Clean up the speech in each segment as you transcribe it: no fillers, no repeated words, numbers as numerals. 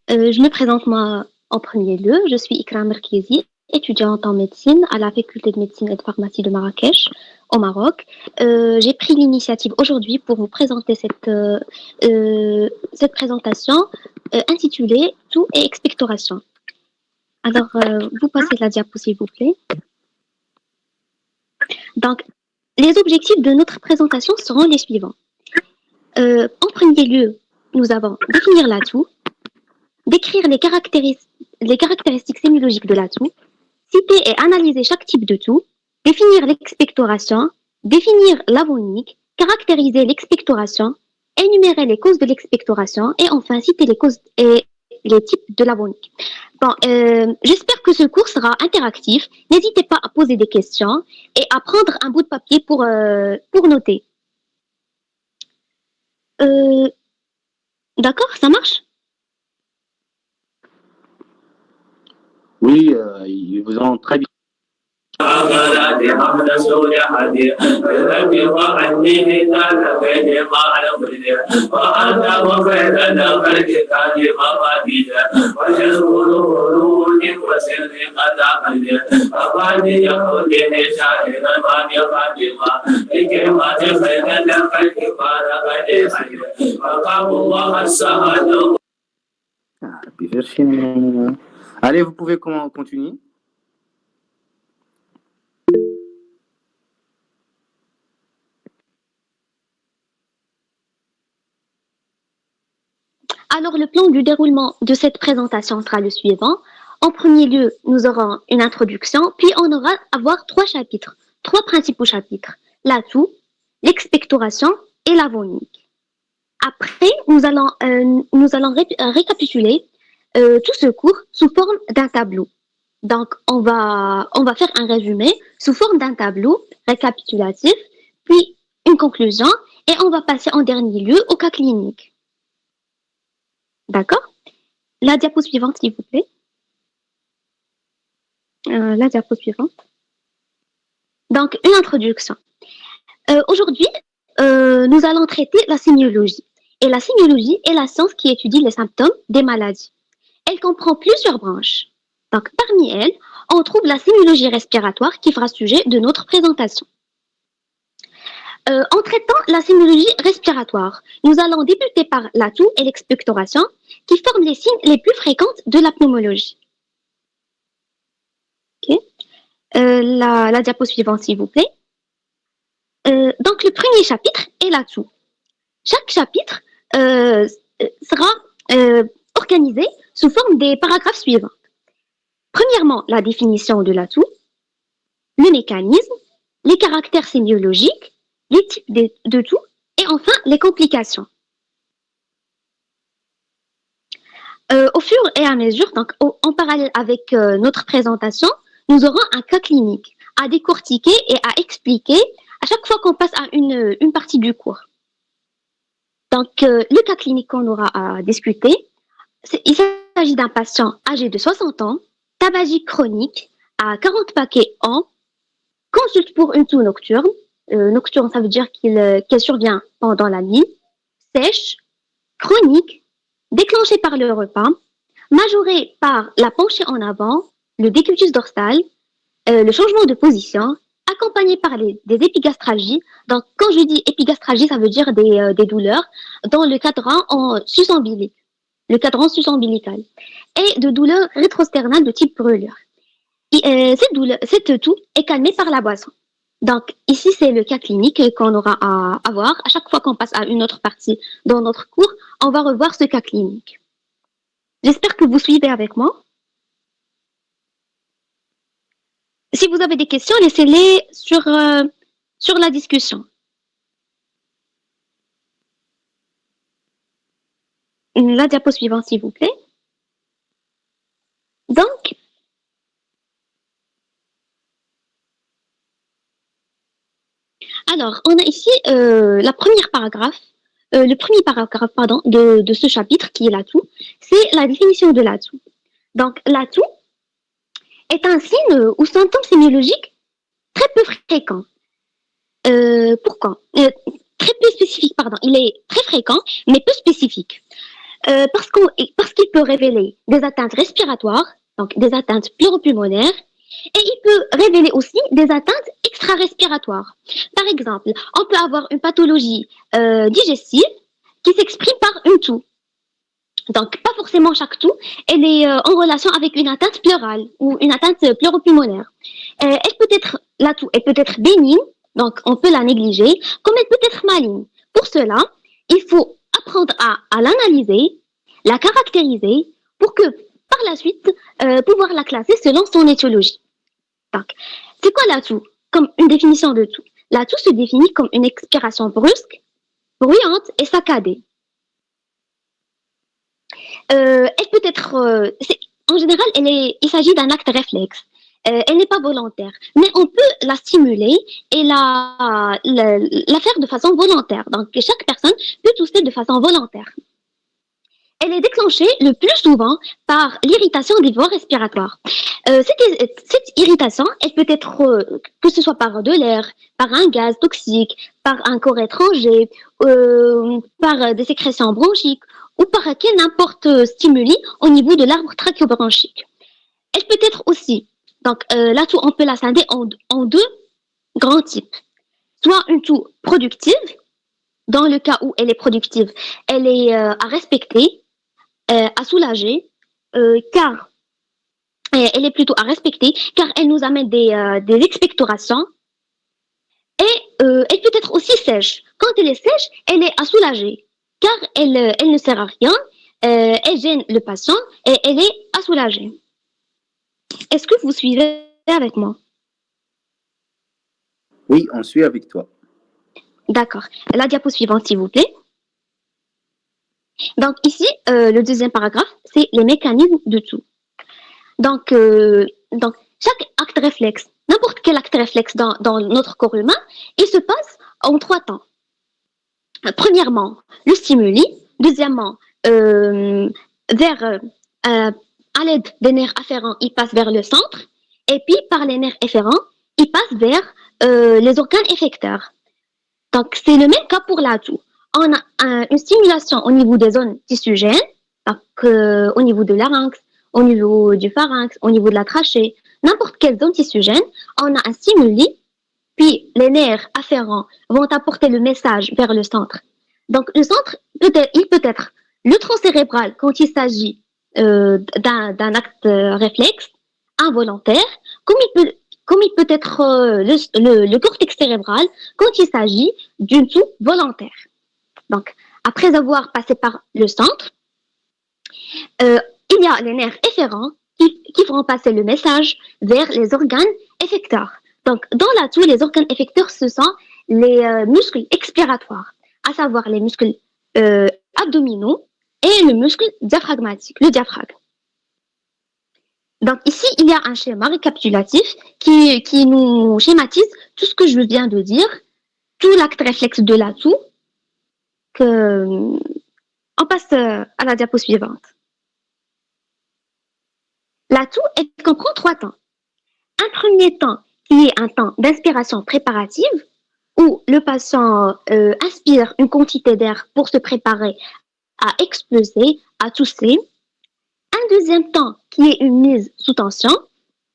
Je me présente moi en premier lieu. Je suis Ikram Merkizi, étudiante en médecine à la faculté de médecine et de pharmacie de Marrakech, au Maroc. J'ai pris l'initiative aujourd'hui pour vous présenter cette présentation intitulée Tout et expectoration. Alors, vous passez la diapo s'il vous plaît. Donc, les objectifs de notre présentation seront les suivants. En premier lieu, nous avons définir l'atout, décrire les caractéristiques sémiologiques de l'atout, citer et analyser chaque type de tout, définir l'expectoration, définir l'avonique, caractériser l'expectoration, énumérer les causes de l'expectoration et enfin citer les causes et les types de l'avonique. Bon, j'espère que ce cours sera interactif. N'hésitez pas à poser des questions et à prendre un bout de papier pour noter. Euh, d'accord, ça marche? Oui, ils vous ont très bien. Allez, vous pouvez continuer. Alors, le plan du déroulement de cette présentation sera le suivant. En premier lieu, nous aurons une introduction, puis on aura à voir trois chapitres, trois principaux chapitres, l'atout, l'expectoration et l'avonique. Après, nous allons récapituler tout ce cours sous forme d'un tableau. Donc, on va faire un résumé sous forme d'un tableau récapitulatif, puis une conclusion, et on va passer en dernier lieu au cas clinique. D'accord? La diapo suivante, s'il vous plaît. La diapo suivante. Donc, une introduction. Aujourd'hui, nous allons traiter la sémiologie. Et la sémiologie est la science qui étudie les symptômes des maladies. Elle comprend plusieurs branches. Donc, parmi elles, on trouve la sémiologie respiratoire qui fera sujet de notre présentation. En traitant la sémiologie respiratoire, nous allons débuter par l'atout et l'expectoration qui forment les signes les plus fréquents de la pneumologie. Okay. La diapo suivante, s'il vous plaît. Donc, le premier chapitre est l'atout. Chaque chapitre sera organisé sous forme des paragraphes suivants. Premièrement, la définition de l'atout, le mécanisme, les caractères sémiologiques, les types de tout, et enfin les complications. Au fur et à mesure, donc en parallèle avec notre présentation, nous aurons un cas clinique à décortiquer et à expliquer à chaque fois qu'on passe à une partie du cours. Donc, le cas clinique qu'on aura à discuter, il s'agit d'un patient âgé de 60 ans, tabagique chronique, à 40 paquets an, consulte pour une toux nocturne. Nocturne, ça veut dire qu'elle survient pendant la nuit, sèche, chronique, déclenchée par le repas, majorée par la penchée en avant, le décubitus dorsal, le changement de position, accompagné par des épigastralgies. Donc, quand je dis épigastralgie, ça veut dire des douleurs dans le cadran sus-ombilical, le cadran sus-ombilical, et de douleurs rétrosternales de type brûlure. Cette toux est calmée par la boisson. Donc, ici, c'est le cas clinique qu'on aura à avoir. À chaque fois qu'on passe à une autre partie dans notre cours, on va revoir ce cas clinique. J'espère que vous suivez avec moi. Si vous avez des questions, laissez-les sur la discussion. La diapo suivante, s'il vous plaît. Donc, alors, on a ici le premier paragraphe, pardon, de ce chapitre qui est l'atout, c'est la définition de l'atout. Donc, l'atout est un signe ou symptôme sémiologique très peu fréquent. Pourquoi très peu spécifique, pardon. Il est très fréquent, mais peu spécifique. parce qu'il peut révéler des atteintes respiratoires, donc des atteintes pleuropulmonaires, et il peut révéler aussi des atteintes extra-respiratoires. Par exemple, on peut avoir une pathologie digestive qui s'exprime par une toux. Donc, pas forcément chaque toux, elle est en relation avec une atteinte pleurale ou une atteinte pleuropulmonaire. La toux, elle peut être bénigne, donc on peut la négliger, comme elle peut être maligne. Pour cela, il faut apprendre à l'analyser, la caractériser, pour que par la suite, pouvoir la classer selon son étiologie. Donc, c'est quoi la toux? Comme une définition de toux. La toux se définit comme une expiration brusque, bruyante et saccadée. Elle peut être, en général, il s'agit d'un acte réflexe. Elle n'est pas volontaire, mais on peut la stimuler et la faire de façon volontaire. Donc, chaque personne peut tousser de façon volontaire. Elle est déclenchée le plus souvent par l'irritation des voies respiratoires. Cette irritation, elle peut être que ce soit par de l'air, par un gaz toxique, par un corps étranger, par des sécrétions bronchiques ou par n'importe stimuli au niveau de l'arbre trachéobronchique. Elle peut être aussi, donc la toux, on peut la scinder en deux grands types. Soit une toux productive, dans le cas où elle est productive, elle est à respecter, à soulager, car elle est plutôt à respecter, car elle nous amène des expectorations. Et elle peut être aussi sèche. Quand elle est sèche, elle est à soulager, car elle ne sert à rien, elle gêne le patient et elle est à soulager. Est-ce que vous suivez avec moi? Oui, on suit avec toi. D'accord. La diapo suivante, s'il vous plaît. Donc ici, le deuxième paragraphe, c'est les mécanismes de toux. Donc chaque acte réflexe, n'importe quel acte réflexe dans notre corps humain, il se passe en 3 temps. Premièrement, le stimuli. Deuxièmement, à l'aide des nerfs afférents, il passe vers le centre. Et puis, par les nerfs efférents, il passe vers les organes effecteurs. Donc, c'est le même cas pour la toux. On a une stimulation au niveau des zones tissugènes, donc au niveau de larynx, au niveau du pharynx, au niveau de la trachée, n'importe quelle zone tissugène, on a un stimuli, puis les nerfs afférents vont apporter le message vers le centre. Donc, le centre, il peut être le tronc cérébral quand il s'agit d'un acte réflexe involontaire, comme il peut être le cortex cérébral quand il s'agit d'une toux volontaire. Donc, après avoir passé par le centre, il y a les nerfs efférents qui feront passer le message vers les organes effecteurs. Donc, dans la toux, les organes effecteurs, ce sont les muscles expiratoires, à savoir les muscles abdominaux et le muscle diaphragmatique, le diaphragme. Donc ici, il y a un schéma récapitulatif qui nous schématise tout ce que je viens de dire, tout l'acte réflexe de la toux. On passe à la diapo suivante. La toux, elle comprend 3 temps. Un premier temps qui est un temps d'inspiration préparative, où le patient inspire une quantité d'air pour se préparer à expulser, à tousser. Un deuxième temps qui est une mise sous tension.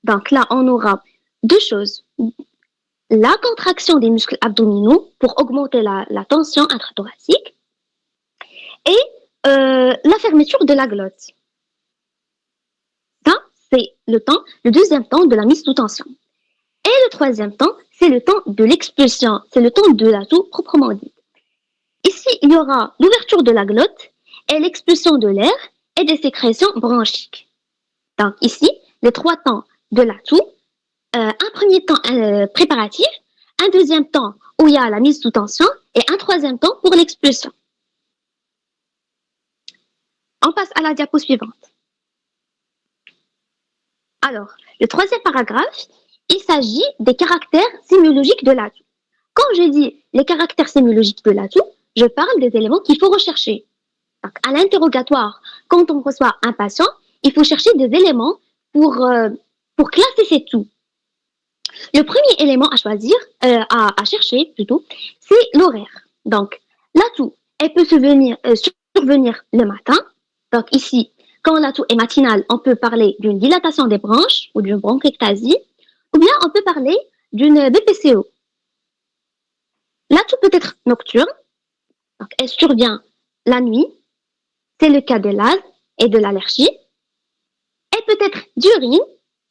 Donc là, on aura 2 choses. La contraction des muscles abdominaux pour augmenter la tension intrathoracique et la fermeture de la glotte. Ça, c'est le deuxième temps de la mise sous tension. Et le troisième temps, c'est le temps de l'expulsion, c'est le temps de la toux proprement dite. Ici, il y aura l'ouverture de la glotte et l'expulsion de l'air et des sécrétions bronchiques. Donc ici, les 3 temps de la toux, un premier temps préparatif, un deuxième temps où il y a la mise sous tension et un troisième temps pour l'expulsion. On passe à la diapo suivante. Alors, le troisième paragraphe, il s'agit des caractères sémiologiques de la toux. Quand je dis les caractères sémiologiques de la toux, je parle des éléments qu'il faut rechercher. Donc, à l'interrogatoire, quand on reçoit un patient, il faut chercher des éléments pour classer ces toux. Le premier élément à choisir, à chercher plutôt, c'est l'horaire. Donc, la toux, elle peut survenir le matin, Donc ici, quand la toux est matinale, on peut parler d'une dilatation des branches ou d'une bronchectasie, ou bien on peut parler d'une BPCO. La toux peut être nocturne, donc elle survient la nuit, c'est le cas de l'asthme et de l'allergie. Elle peut être diurine,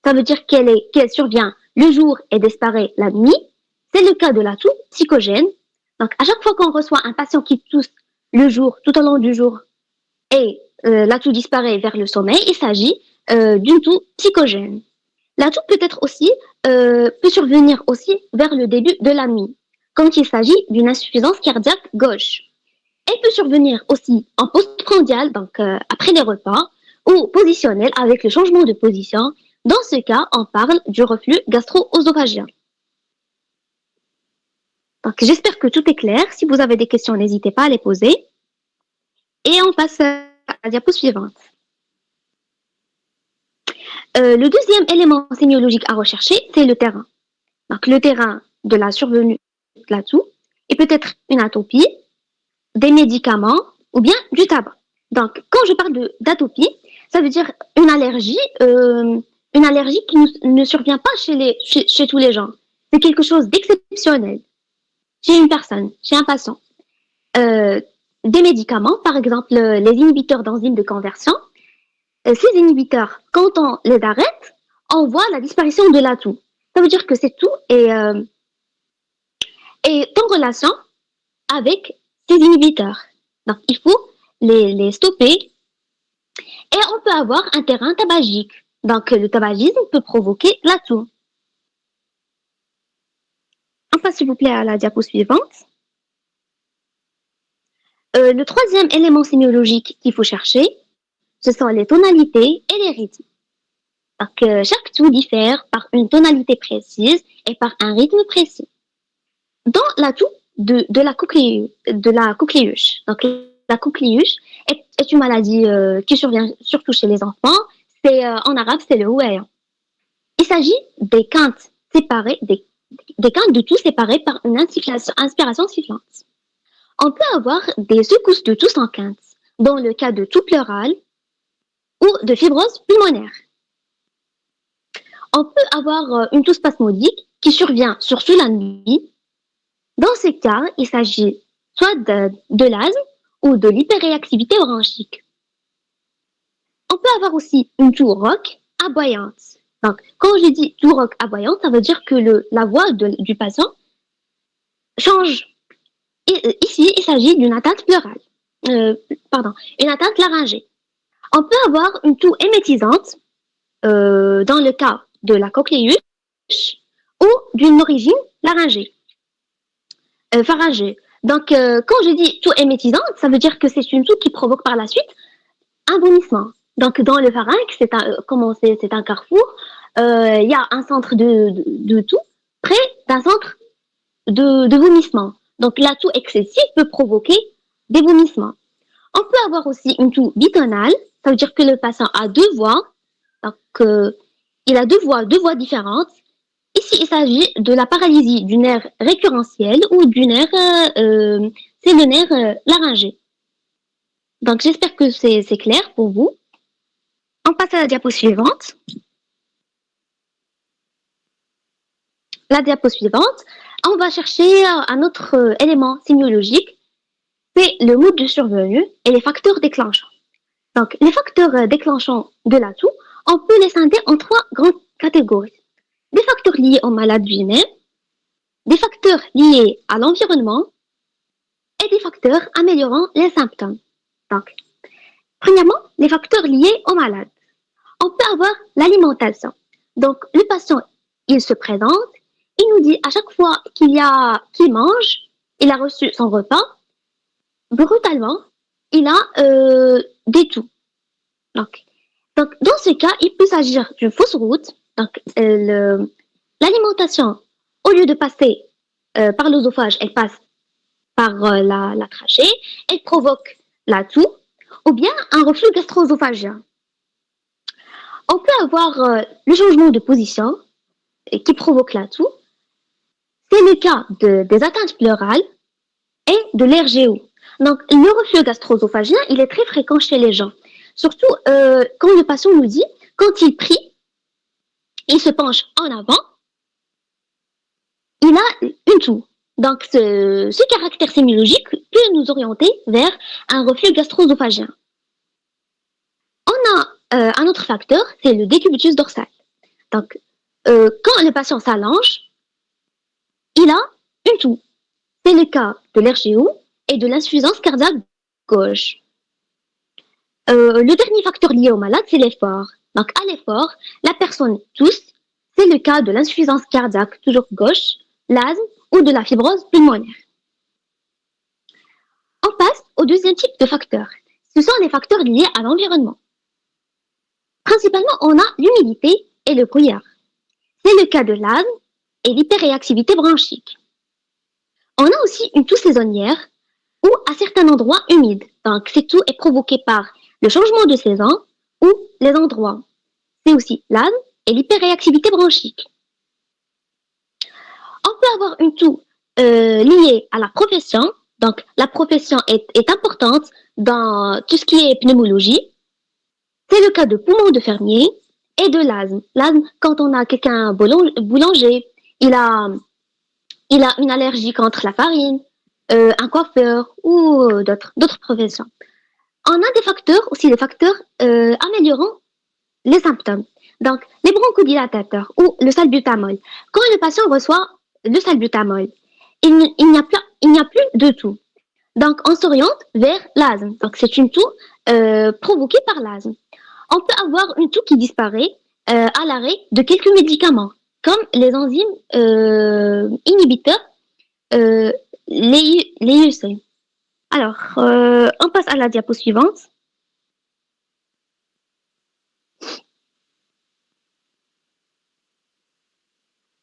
ça veut dire qu'elle survient le jour et disparaît la nuit, c'est le cas de la toux psychogène. Donc à chaque fois qu'on reçoit un patient qui tousse le jour, tout au long du jour, et la toux disparaît vers le sommeil, il s'agit d'une toux psychogène. La toux peut survenir aussi vers le début de la nuit, quand il s'agit d'une insuffisance cardiaque gauche. Elle peut survenir aussi en postprandial, donc après les repas, ou positionnelle avec le changement de position. Dans ce cas, on parle du reflux gastro-œsophagien. Donc j'espère que tout est clair. Si vous avez des questions, n'hésitez pas à les poser. Et on passe à la diapo suivante. Le deuxième élément sémiologique à rechercher, c'est le terrain. Donc le terrain de la survenue de la toux, et peut-être une atopie, des médicaments ou bien du tabac. Donc quand je parle d'atopie, ça veut dire une allergie qui ne survient pas chez tous les gens. C'est quelque chose d'exceptionnel chez une personne, chez un patient. Des médicaments, par exemple les inhibiteurs d'enzymes de conversion, ces inhibiteurs, quand on les arrête, on voit la disparition de la toux. Ça veut dire que cette toux est en relation avec ces inhibiteurs. Donc, il faut les stopper. Et on peut avoir un terrain tabagique. Donc, le tabagisme peut provoquer la toux. On passe, s'il vous plaît, à la diapo suivante. Le troisième élément sémiologique qu'il faut chercher, ce sont les tonalités et les rythmes. Donc, chaque toux diffère par une tonalité précise et par un rythme précis. Dans la toux de la coqueluche. Donc, la coqueluche est une maladie qui survient surtout chez les enfants. En arabe, c'est le houayan. Il s'agit des quintes séparées, des quintes de toux séparées par une inspiration sifflante. On peut avoir des secousses de toux en quinte, dans le cas de toux pleurale ou de fibrose pulmonaire. On peut avoir une toux spasmodique qui survient surtout la nuit. Dans ce cas, il s'agit soit de l'asthme ou de l'hyperréactivité bronchique. On peut avoir aussi une toux rauque aboyante. Donc, quand je dis toux rauque aboyante, ça veut dire que la voix du patient change. Ici, il s'agit d'une atteinte pleurale. Une atteinte laryngée. On peut avoir une toux émétisante dans le cas de la coqueluche ou d'une origine laryngée. Pharyngée. Donc, quand je dis toux émétisante, ça veut dire que c'est une toux qui provoque par la suite un vomissement. Donc, dans le pharynx, c'est un carrefour. Il y a un centre de toux près d'un centre de vomissement. Donc, la toux excessive peut provoquer des vomissements. On peut avoir aussi une toux bitonale. Ça veut dire que le patient a deux voix. Donc, il a deux voix différentes. Ici, il s'agit de la paralysie du nerf récurrentiel ou du nerf, c'est le nerf laryngé. Donc, j'espère que c'est clair pour vous. On passe à la diapo suivante. La diapo suivante, on va chercher un autre élément sémiologique, c'est le mode de survenue et les facteurs déclenchants. Donc, les facteurs déclenchants de la toux, on peut les scinder en trois grandes catégories. Des facteurs liés aux malades lui-même, des facteurs liés à l'environnement et des facteurs améliorant les symptômes. Donc, premièrement, les facteurs liés aux malades. On peut avoir l'alimentation. Donc, le patient, il se présente, il nous dit à chaque fois qu'il mange, il a reçu son repas, brutalement, il a des toux. Donc, dans ce cas, il peut s'agir d'une fausse route. Donc, l'alimentation, au lieu de passer par l'œsophage, elle passe par la trachée, elle provoque la toux, ou bien un reflux gastro-œsophagien. On peut avoir le changement de position qui provoque la toux. C'est le cas des atteintes pleurales et de l'RGO. Donc, le reflux gastro-œsophagien, il est très fréquent chez les gens. Surtout quand le patient nous dit, quand il prie, il se penche en avant, il a une toux. Donc, ce caractère sémiologique peut nous orienter vers un reflux gastro-œsophagien. On a un autre facteur, c'est le décubitus dorsal. Donc, quand le patient s'allonge, il a une toux. C'est le cas de l'RGO et de l'insuffisance cardiaque gauche. Le dernier facteur lié au malade, c'est l'effort. Donc, à l'effort, la personne tousse. C'est le cas de l'insuffisance cardiaque, toujours gauche, l'asthme ou de la fibrose pulmonaire. On passe au deuxième type de facteurs. Ce sont les facteurs liés à l'environnement. Principalement, on a l'humidité et le brouillard. C'est le cas de l'asthme et l'hyperréactivité bronchique. On a aussi une toux saisonnière ou à certains endroits humides. Donc, cette toux est provoquée par le changement de saison ou les endroits. C'est aussi l'asthme et l'hyperréactivité bronchique. On peut avoir une toux liée à la profession. Donc, la profession est importante dans tout ce qui est pneumologie. C'est le cas de poumons de fermier et de l'asthme. L'asthme, quand on a quelqu'un boulanger, il a une allergie contre la farine, un coiffeur ou d'autres professions. On a des facteurs, aussi des facteurs améliorant les symptômes. Donc, les bronchodilatateurs ou le salbutamol. Quand le patient reçoit le salbutamol, il n'y a plus de toux. Donc, on s'oriente vers l'asthme. Donc, c'est une toux provoquée par l'asthme. On peut avoir une toux qui disparaît à l'arrêt de quelques médicaments, comme les enzymes inhibiteurs, les IUC. Alors, on passe à la diapo suivante.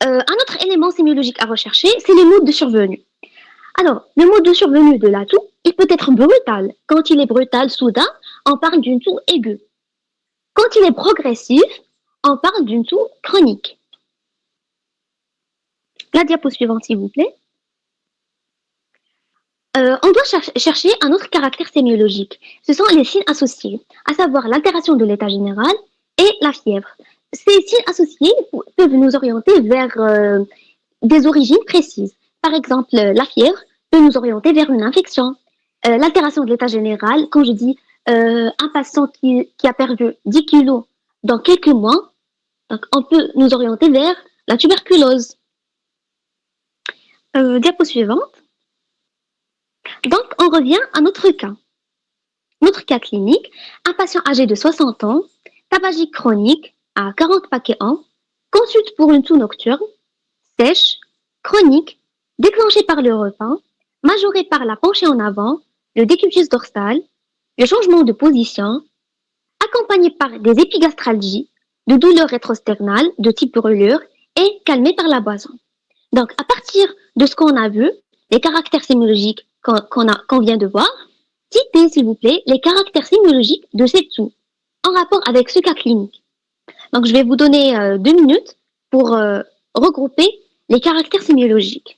Un autre élément sémiologique à rechercher, c'est le mode de survenue. Alors, le mode de survenue de la toux, il peut être brutal. Quand il est brutal, soudain, on parle d'une toux aiguë. Quand il est progressif, on parle d'une toux chronique. La diapo suivante, s'il vous plaît. On doit chercher un autre caractère sémiologique. Ce sont les signes associés, à savoir l'altération de l'état général et la fièvre. Ces signes associés peuvent nous orienter vers des origines précises. Par exemple, la fièvre peut nous orienter vers une infection. L'altération de l'état général, quand je dis un patient qui a perdu 10 kilos dans quelques mois, donc on peut nous orienter vers la tuberculose. Diapo suivante. Donc, on revient à notre cas. Notre cas clinique, un patient âgé de 60 ans, tabagique chronique à 40 paquets an, consulte pour une toux nocturne, sèche, chronique, déclenchée par le repas, majorée par la penchée en avant, le décubitus dorsal, le changement de position, accompagnée par des épigastralgies, de douleurs rétrosternales de type brûlure et calmée par la boisson. Donc, à partir de ce qu'on a vu, les caractères sémiologiques qu'on vient de voir, citez, s'il vous plaît, les caractères sémiologiques de cette toux en rapport avec ce cas clinique. Donc, je vais vous donner 2 minutes pour regrouper les caractères sémiologiques.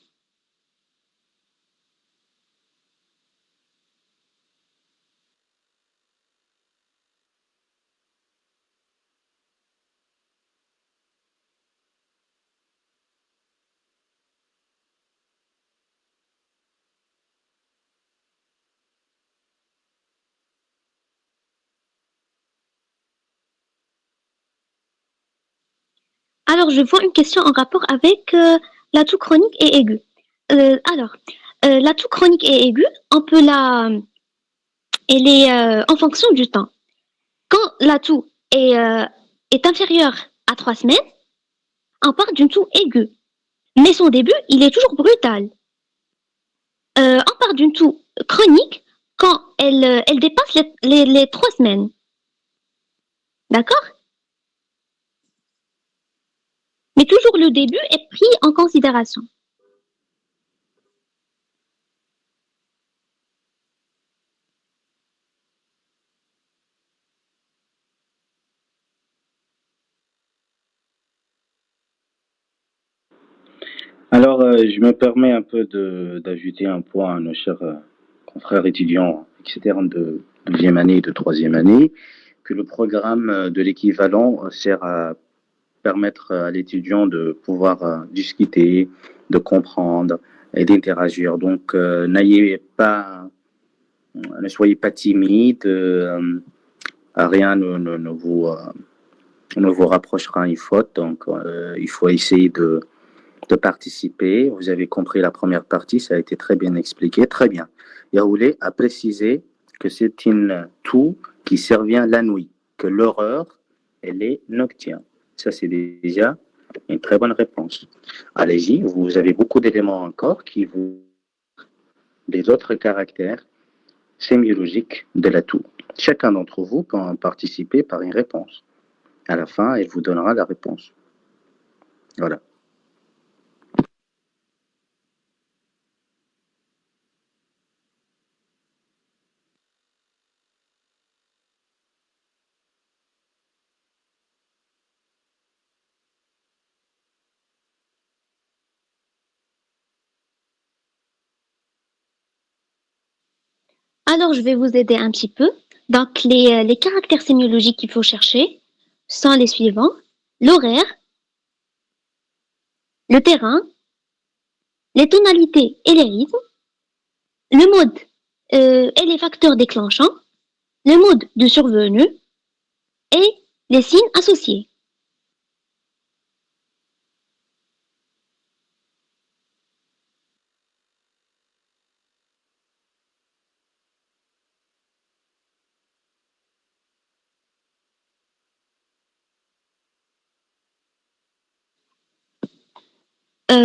Alors, je vois une question en rapport avec la toux chronique et aiguë. La toux chronique et aiguë, elle est en fonction du temps. Quand la toux est inférieure à 3 semaines, on parle d'une toux aiguë. Mais son début, il est toujours brutal. On parle d'une toux chronique quand elle dépasse les 3 semaines. D'accord? Mais toujours le début est pris en considération. Alors, je me permets un peu d'ajouter un point à nos chers confrères étudiants, etc., de 2e année et de 3e année. que le programme de l'équivalent sert à permettre à l'étudiant de pouvoir discuter, de comprendre et d'interagir. Donc, ne soyez pas timide, rien ne vous rapprochera une faute. Donc, il faut essayer de participer. Vous avez compris la première partie, ça a été très bien expliqué. Très bien. Yaoulé a précisé que c'est une toux qui survient la nuit, que l'horreur, elle est nocturne. Ça, c'est déjà une très bonne réponse. Allez-y, vous avez beaucoup d'éléments encore qui vous... des autres caractères sémiologiques de la toux. Chacun d'entre vous peut en participer par une réponse. À la fin, elle vous donnera la réponse. Voilà. Alors, je vais vous aider un petit peu. Donc, les caractères sémiologiques qu'il faut chercher sont les suivants. L'horaire, le terrain, les tonalités et les rythmes, le mode et les facteurs déclenchants, le mode de survenue et les signes associés.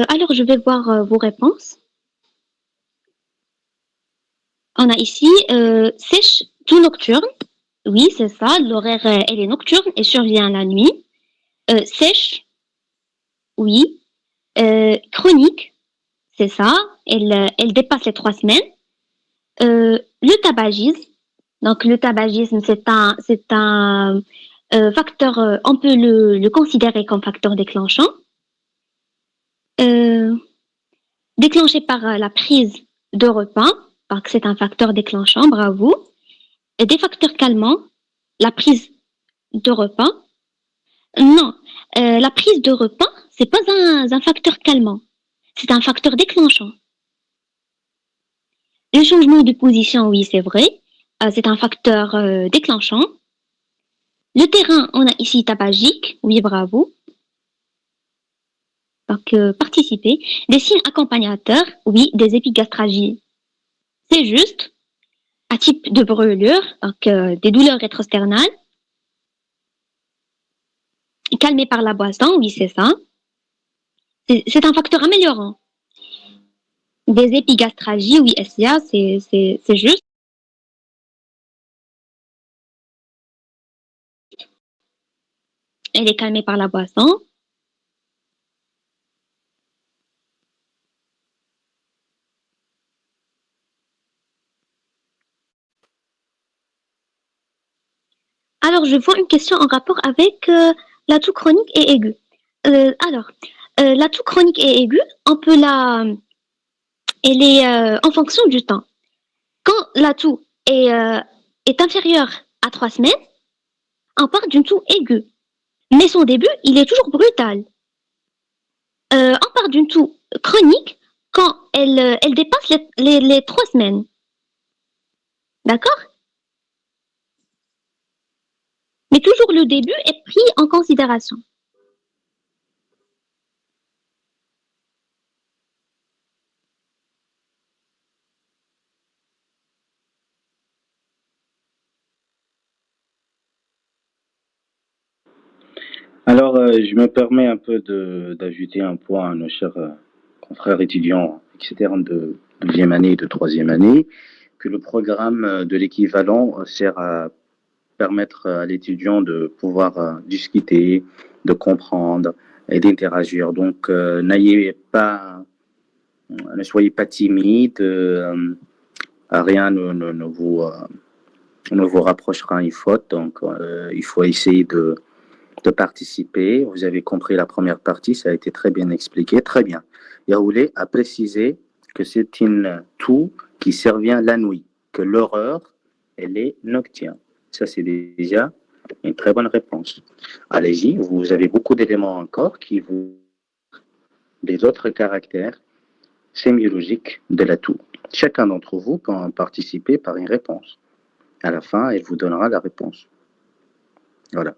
Alors, je vais voir vos réponses. On a ici sèche tout nocturne. Oui, c'est ça. L'horaire, elle est nocturne et survient la nuit. Sèche, oui. Chronique, c'est ça. Elle dépasse les 3 semaines. Le tabagisme. Donc, le tabagisme, c'est un facteur, on peut le considérer comme facteur déclenchant. Euh, Déclenché par la prise de repas, parce que c'est un facteur déclenchant, bravo. Et des facteurs calmants, la prise de repas. Non, la prise de repas, c'est pas un facteur calmant, c'est un facteur déclenchant. Le changement de position, oui, c'est vrai, c'est un facteur déclenchant. Le terrain, on a ici tabagique, oui, bravo. Donc, participer. Des signes accompagnateurs, oui, des épigastralgies, c'est juste. Un type de brûlure, donc des douleurs rétrosternales. Calmé par la boisson, oui, c'est ça. C'est un facteur améliorant. Des épigastralgies, oui, SIA, c'est juste. Elle est calmée par la boisson. Alors, je vois une question en rapport avec la toux chronique et aiguë. La toux chronique et aiguë, elle est en fonction du temps. Quand la toux est inférieure à 3 semaines, on parle d'une toux aiguë. Mais son début, il est toujours brutal. On parle d'une toux chronique quand elle dépasse les 3 semaines. D'accord? Mais toujours le début est pris en considération. Alors, je me permets un peu d'ajouter un point à nos chers confrères étudiants, etc., de deuxième année et de troisième année, que le programme de l'équivalent sert à permettre à l'étudiant de pouvoir discuter, de comprendre et d'interagir. Donc, ne soyez pas timide, rien ne vous rapprochera une faute. Donc, il faut essayer de participer. Vous avez compris la première partie, ça a été très bien expliqué. Très bien. Yaoulé a précisé que c'est une toux qui survient la nuit, que l'horreur, elle est nocturne. Ça, c'est déjà Une très bonne réponse. Allez-y, vous avez beaucoup d'éléments encore qui vous des autres caractères sémiologiques de l'atout. Chacun d'entre vous peut en participer par une réponse. À la fin, elle vous donnera la réponse. Voilà.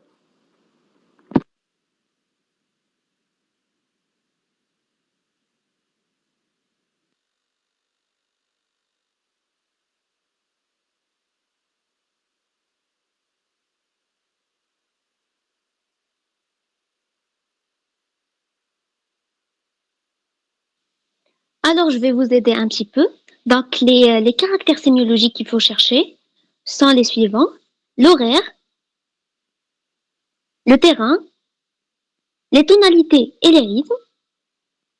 Alors, je vais vous aider un petit peu. Donc, les caractères sémiologiques qu'il faut chercher sont les suivants. L'horaire, le terrain, les tonalités et les rythmes,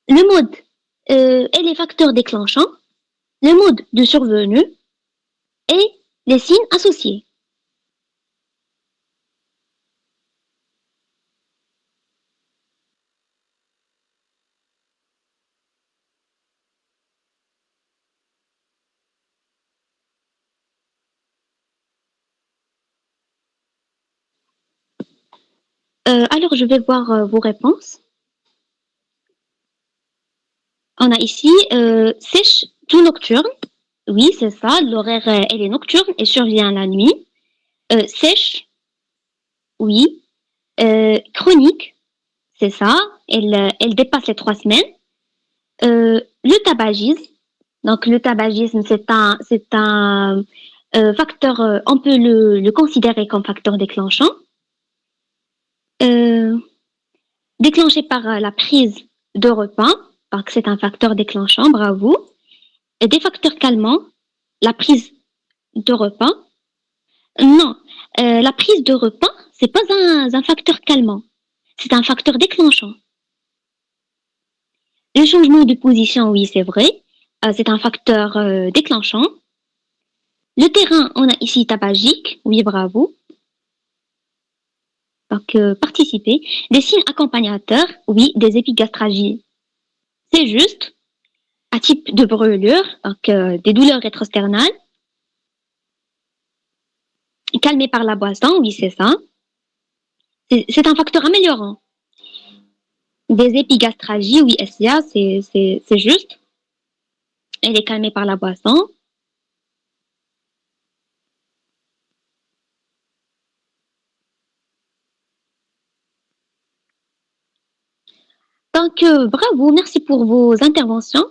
le mode et les facteurs déclenchants, le mode de survenue et les signes associés. Alors, je vais voir vos réponses. On a ici sèche tout nocturne. Oui, c'est ça. L'horaire, elle est nocturne et survient la nuit. Sèche, oui. Chronique, c'est ça. Elle dépasse les 3 semaines. Le tabagisme. Donc, le tabagisme, c'est un facteur, on peut le considérer comme facteur déclenchant. Euh, Déclenché par la prise de repas. Donc, c'est un facteur déclenchant, bravo. Et des facteurs calmants, la prise de repas. Non, la prise de repas, c'est pas un facteur calmant, c'est un facteur déclenchant. Le changement de position, oui, c'est vrai, c'est un facteur déclenchant. Le terrain, on a ici tabagique, oui, bravo. Donc, participer. Des signes accompagnateurs, oui, des épigastralgies, c'est juste. Un type de brûlure, donc des douleurs rétrosternales. Calmé par la boisson, oui, c'est ça. C'est un facteur améliorant. Des épigastralgies, oui, SIA, c'est juste. Elle est calmée par la boisson. Donc, bravo, merci pour vos interventions.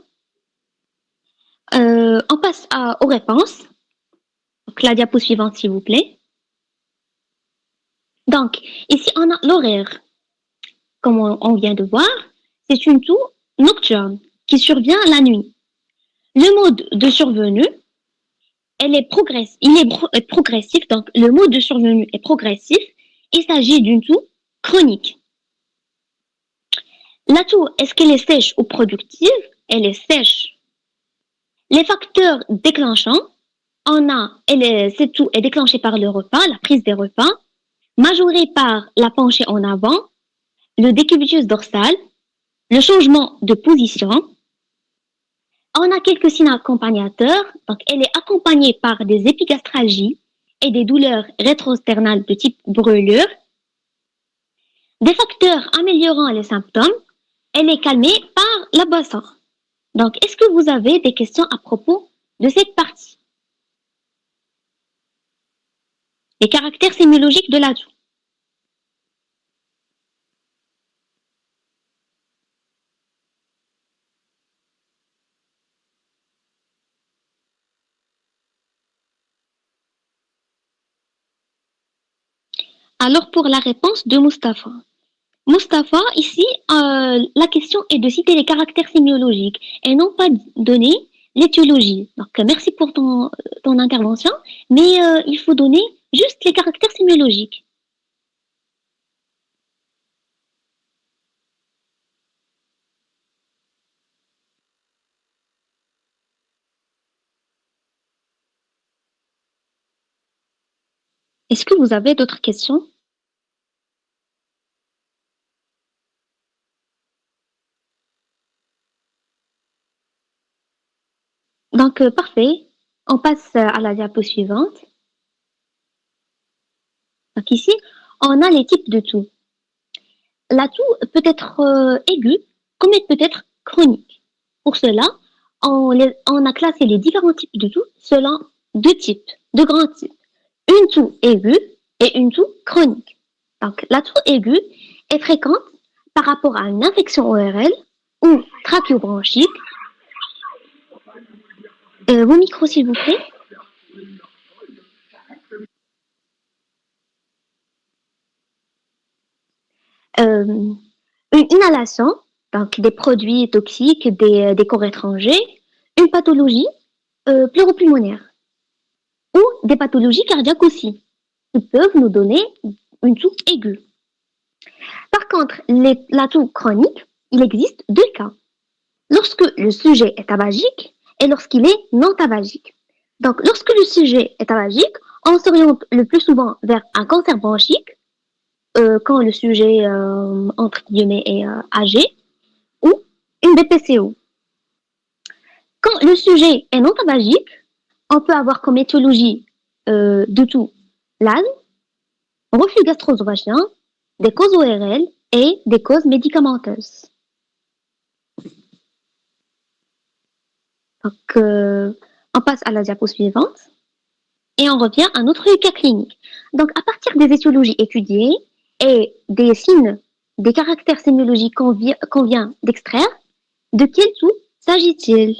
On passe aux réponses. Donc, la diapo suivante, s'il vous plaît. Donc, ici, on a l'horaire. Comme on vient de voir, c'est une toux nocturne qui survient la nuit. Le mode de survenue, il est progressif, donc le mode de survenue est progressif. Il s'agit d'une toux chronique. La toux, est-ce qu'elle est sèche ou productive? Elle est sèche. Les facteurs déclenchants, cette toux est déclenchée par le repas, la prise des repas, majorée par la penchée en avant, le décubitus dorsal, le changement de position. On a quelques signes accompagnateurs, donc elle est accompagnée par des épigastralgies et des douleurs rétrosternales de type brûlure. Des facteurs améliorant les symptômes, elle est calmée par la boisson. Donc, est-ce que vous avez des questions à propos de cette partie? Les caractères sémiologiques de l'atout. Alors, pour la réponse de Mustapha. Mustapha, ici, la question est de citer les caractères sémiologiques et non pas donner l'étiologie. Donc, merci pour ton intervention, mais il faut donner juste les caractères sémiologiques. Est-ce que vous avez d'autres questions? Donc, parfait. On passe à la diapo suivante. Donc ici, on a les types de toux. La toux peut être aiguë, comme elle peut être chronique. Pour cela, on a classé les différents types de toux selon deux types, deux grands types. Une toux aiguë et une toux chronique. Donc la toux aiguë est fréquente par rapport à une infection ORL ou trachéobronchique. Vos micros, s'il vous plaît. Une inhalation, donc des produits toxiques, des corps étrangers, une pathologie pleuropulmonaire ou des pathologies cardiaques aussi, qui peuvent nous donner une toux aiguë. Par contre, la toux chronique, il existe deux cas. Lorsque le sujet est tabagique et lorsqu'il est non tabagique. Donc, lorsque le sujet est tabagique, on s'oriente le plus souvent vers un cancer bronchique, quand le sujet, entre guillemets, est âgé, ou une BPCO. Quand le sujet est non tabagique, on peut avoir comme étiologie de tout l'asthme, reflux gastro-œsophagien, des causes ORL et des causes médicamenteuses. Donc, on passe à la diapo suivante et on revient à notre cas clinique. Donc, à partir des étiologies étudiées et des signes, des caractères sémiologiques qu'on vient d'extraire, de quel toux s'agit-il?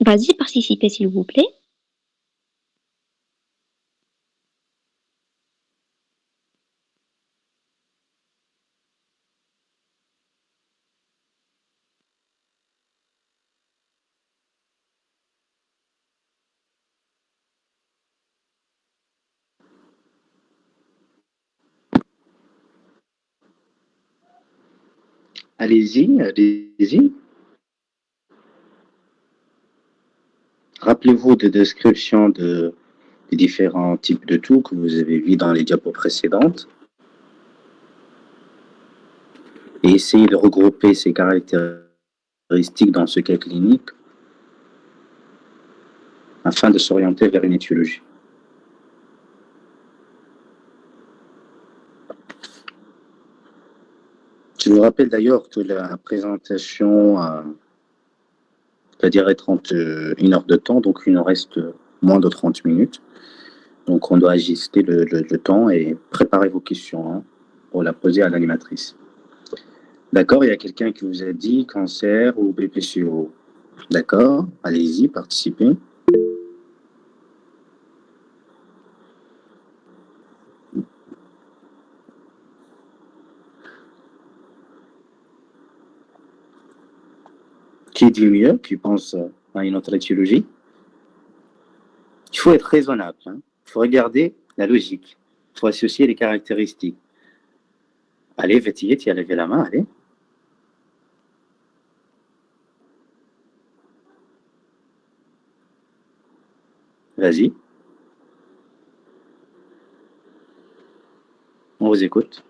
Vas-y, participez s'il vous plaît. Allez-y, allez-y. Rappelez-vous des descriptions des différents types de toux que vous avez vus dans les diapos précédentes et essayez de regrouper ces caractéristiques dans ce cas clinique afin de s'orienter vers une étiologie. Je vous rappelle d'ailleurs que la présentation va durer 31 heures de temps, donc il nous reste moins de 30 minutes. Donc on doit ajuster le temps et préparer vos questions hein, pour la poser à l'animatrice. D'accord, il y a quelqu'un qui vous a dit cancer ou BPCO. D'accord, allez-y, participez. Qui dit mieux, qui pense à une autre étiologie? Il faut être raisonnable. Hein. Il faut regarder la logique. Il faut associer les caractéristiques. Allez, Vétillé, tu as levé la main, allez. Vas-y. On vous écoute.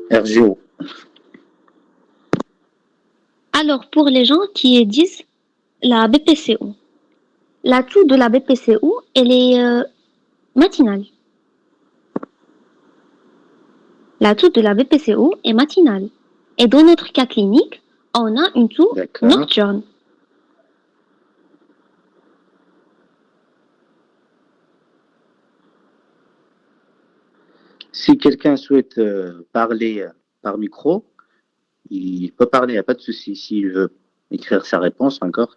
RGO. Alors, pour les gens qui disent la BPCO, la toux de la BPCO, elle est matinale. La toux de la BPCO est matinale. Et dans notre cas clinique, on a une toux nocturne. Si quelqu'un souhaite parler par micro, il peut parler, il n'y a pas de souci. S'il veut écrire sa réponse encore,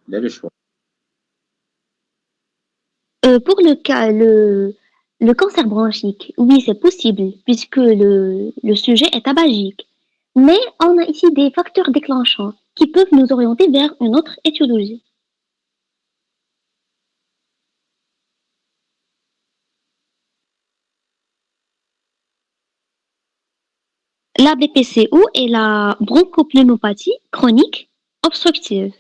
il a le choix. Pour le cancer bronchique, oui, c'est possible, puisque le sujet est tabagique. Mais on a ici des facteurs déclenchants qui peuvent nous orienter vers une autre étiologie. La BPCO est la bronchopneumopathie chronique obstructive.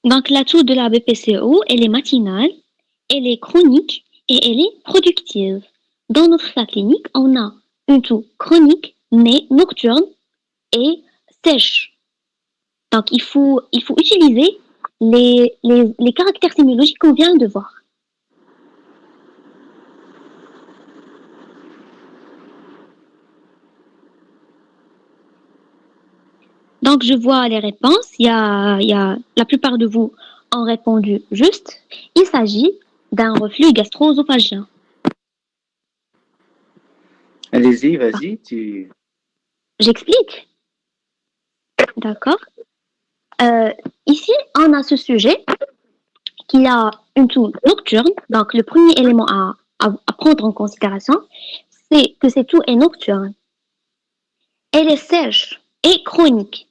Donc, l'atout de la BPCO, elle est matinale, elle est chronique et elle est productive. Dans notre cas clinique, on a une toux chronique, mais nocturne et sèche. Donc, il faut utiliser les caractères sémiologiques qu'on vient de voir. Donc, je vois les réponses. La plupart de vous ont répondu juste. Il s'agit d'un reflux gastro-œsophagien. Allez-y, vas-y, tu... J'explique. D'accord. Euh, Ici, on a ce sujet qui a une toux nocturne. Donc, le premier élément à prendre en considération, c'est que cette toux est nocturne. Elle est sèche et chronique.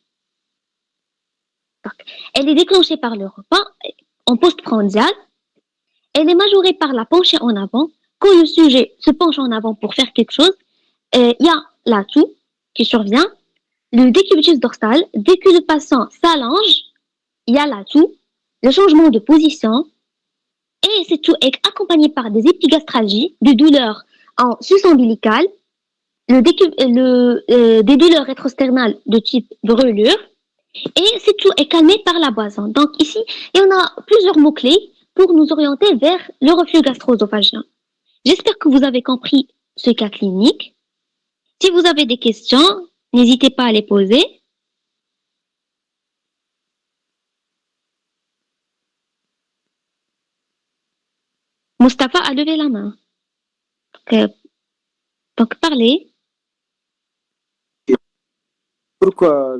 Donc, elle est déclenchée par le repas en postprandial. Elle est majorée par la penchée en avant. Quand le sujet se penche en avant pour faire quelque chose, il y a la toux qui survient, le décubitus dorsal. Dès que le patient s'allonge, il y a la toux, le changement de position, et cette toux est accompagnée par des épigastralgies, des douleurs en sus ombilical, des douleurs rétrosternales de type brûlure, et cette toux est calmée par la boisson. Donc ici, il y en a plusieurs mots-clés pour nous orienter vers le reflux gastro-œsophagien. J'espère que vous avez compris ce cas clinique. Si vous avez des questions, n'hésitez pas à les poser. Mustapha a levé la main. Donc parlez. Pourquoi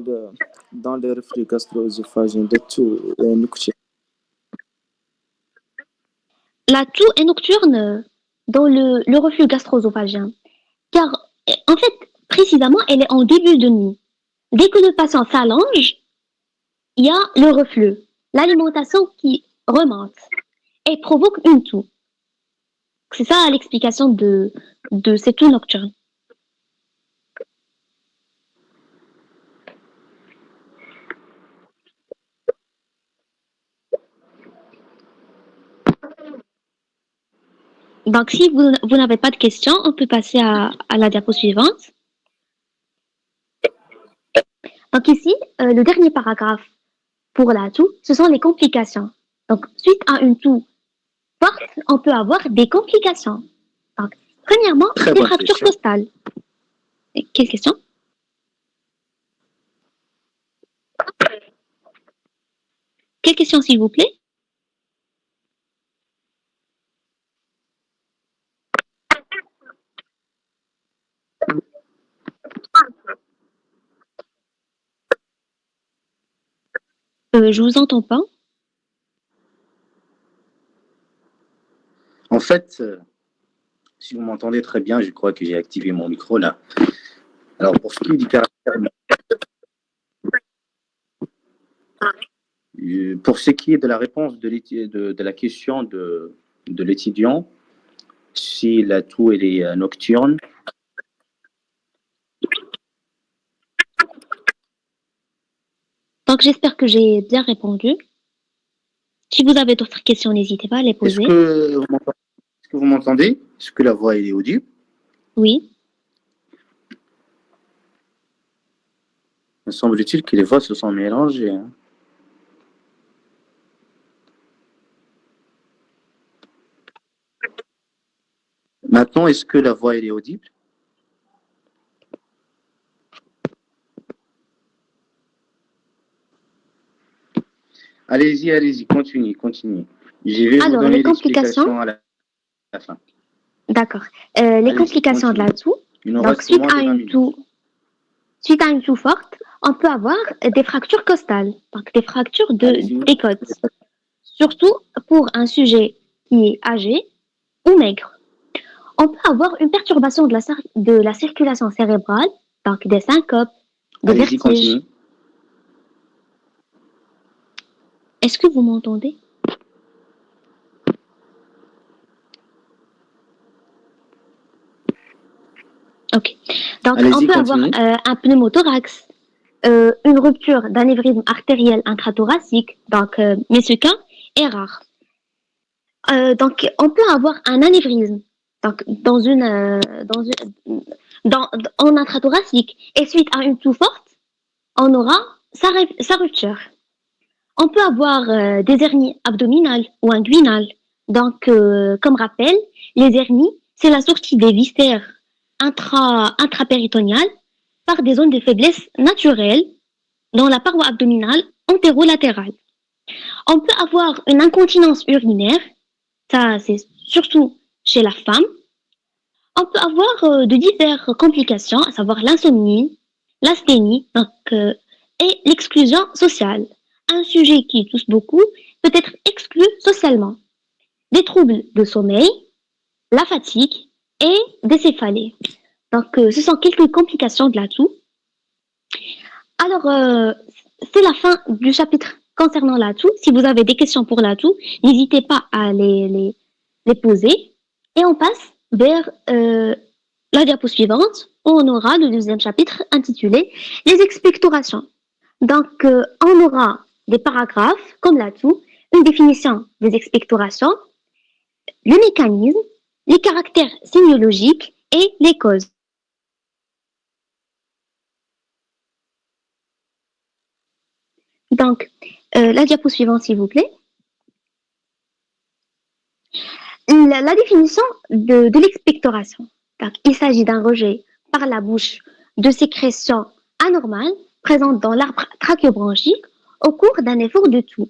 dans les reflux gastro-œsophagiens, le tout est nocturne? La toux est nocturne dans le reflux gastro-œsophagien. Car, en fait, précisément, elle est en début de nuit. Dès que le patient s'allonge, il y a le reflux, l'alimentation qui remonte et provoque une toux. C'est ça l'explication de cette toux nocturne. Donc, si vous n'avez pas de questions, on peut passer à la diapo suivante. Donc ici, le dernier paragraphe pour la toux, ce sont les complications. Donc, suite à une toux forte, on peut avoir des complications. Donc, premièrement, Très des bonne fractures question. costales. Quelle question? Quelle question, s'il vous plaît? Je vous entends pas. En fait, si vous m'entendez très bien, je crois que j'ai activé mon micro là. Alors, pour ce qui est du caractère, pour ce qui est de la réponse de la question de l'étudiant, si la toux elle est nocturne, Donc, j'espère que j'ai bien répondu. Si vous avez d'autres questions, n'hésitez pas à les est-ce poser. que vous m'entendez? Est-ce que la voix elle est audible? Oui. Me semble-t-il que les voix se sont mélangées, hein. Maintenant, est-ce que la voix elle est audible? Allez-y, continuez. Je vais vous Alors, donner les complications. l'explication à la fin. D'accord. Les Allez-y, complications de la toux. Il nous Donc, reste moins de 20 minutes. suite à une toux forte, on peut avoir des fractures costales, donc des fractures Allez-y. des côtes. Surtout pour un sujet qui est âgé ou maigre. On peut avoir une perturbation de la circulation cérébrale, donc des syncopes, des Allez-y, vertiges. continue. Est-ce que vous m'entendez? Ok. Donc, on Allez-y, peut avoir continue. un pneumothorax, une rupture d'anévrisme artériel intrathoracique, donc, mais ce cas est rare. Donc, on peut avoir un anévrisme donc, en intrathoracique, et suite à une toux forte, on aura sa rupture. On peut avoir des hernies abdominales ou inguinales. Donc, comme rappel, les hernies, c'est la sortie des viscères intrapéritonéales par des zones de faiblesse naturelles dans la paroi abdominale antérolatérale. On peut avoir une incontinence urinaire, ça c'est surtout chez la femme. On peut avoir de diverses complications, à savoir l'insomnie, l'asthénie et l'exclusion sociale. Un sujet qui touche beaucoup peut être exclu socialement. Des troubles de sommeil, la fatigue et des céphalées. Donc, ce sont quelques complications de la toux. Alors, c'est la fin du chapitre concernant la toux. Si vous avez des questions pour la toux, n'hésitez pas à les poser. Et on passe vers la diapo suivante, où on aura le deuxième chapitre intitulé « Les expectorations ». Donc, on aura des paragraphes comme la toux, une définition des expectorations, le mécanisme, les caractères sémiologiques et les causes. Donc, la diapo suivante, s'il vous plaît. La définition de l'expectoration. Donc, il s'agit d'un rejet par la bouche de sécrétions anormales présentes dans l'arbre trachéobronchique au cours d'un effort de toux.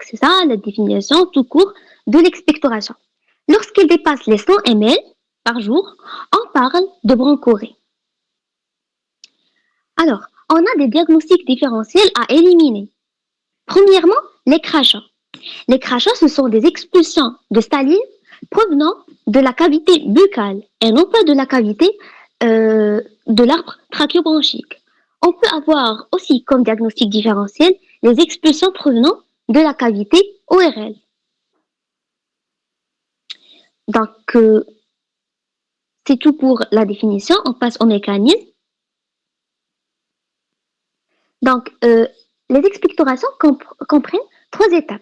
C'est ça la définition tout court de l'expectoration. Lorsqu'il dépasse les 100 ml par jour, on parle de bronchorrhée. Alors, on a des diagnostics différentiels à éliminer. Premièrement, les crachats. Les crachats, ce sont des expulsions de staline provenant de la cavité buccale et non pas de la cavité de l'arbre trachéobronchique. On peut avoir aussi comme diagnostic différentiel les expulsions provenant de la cavité ORL. Donc, c'est tout pour la définition. On passe au mécanisme. Donc, les expectorations comprennent 3 étapes.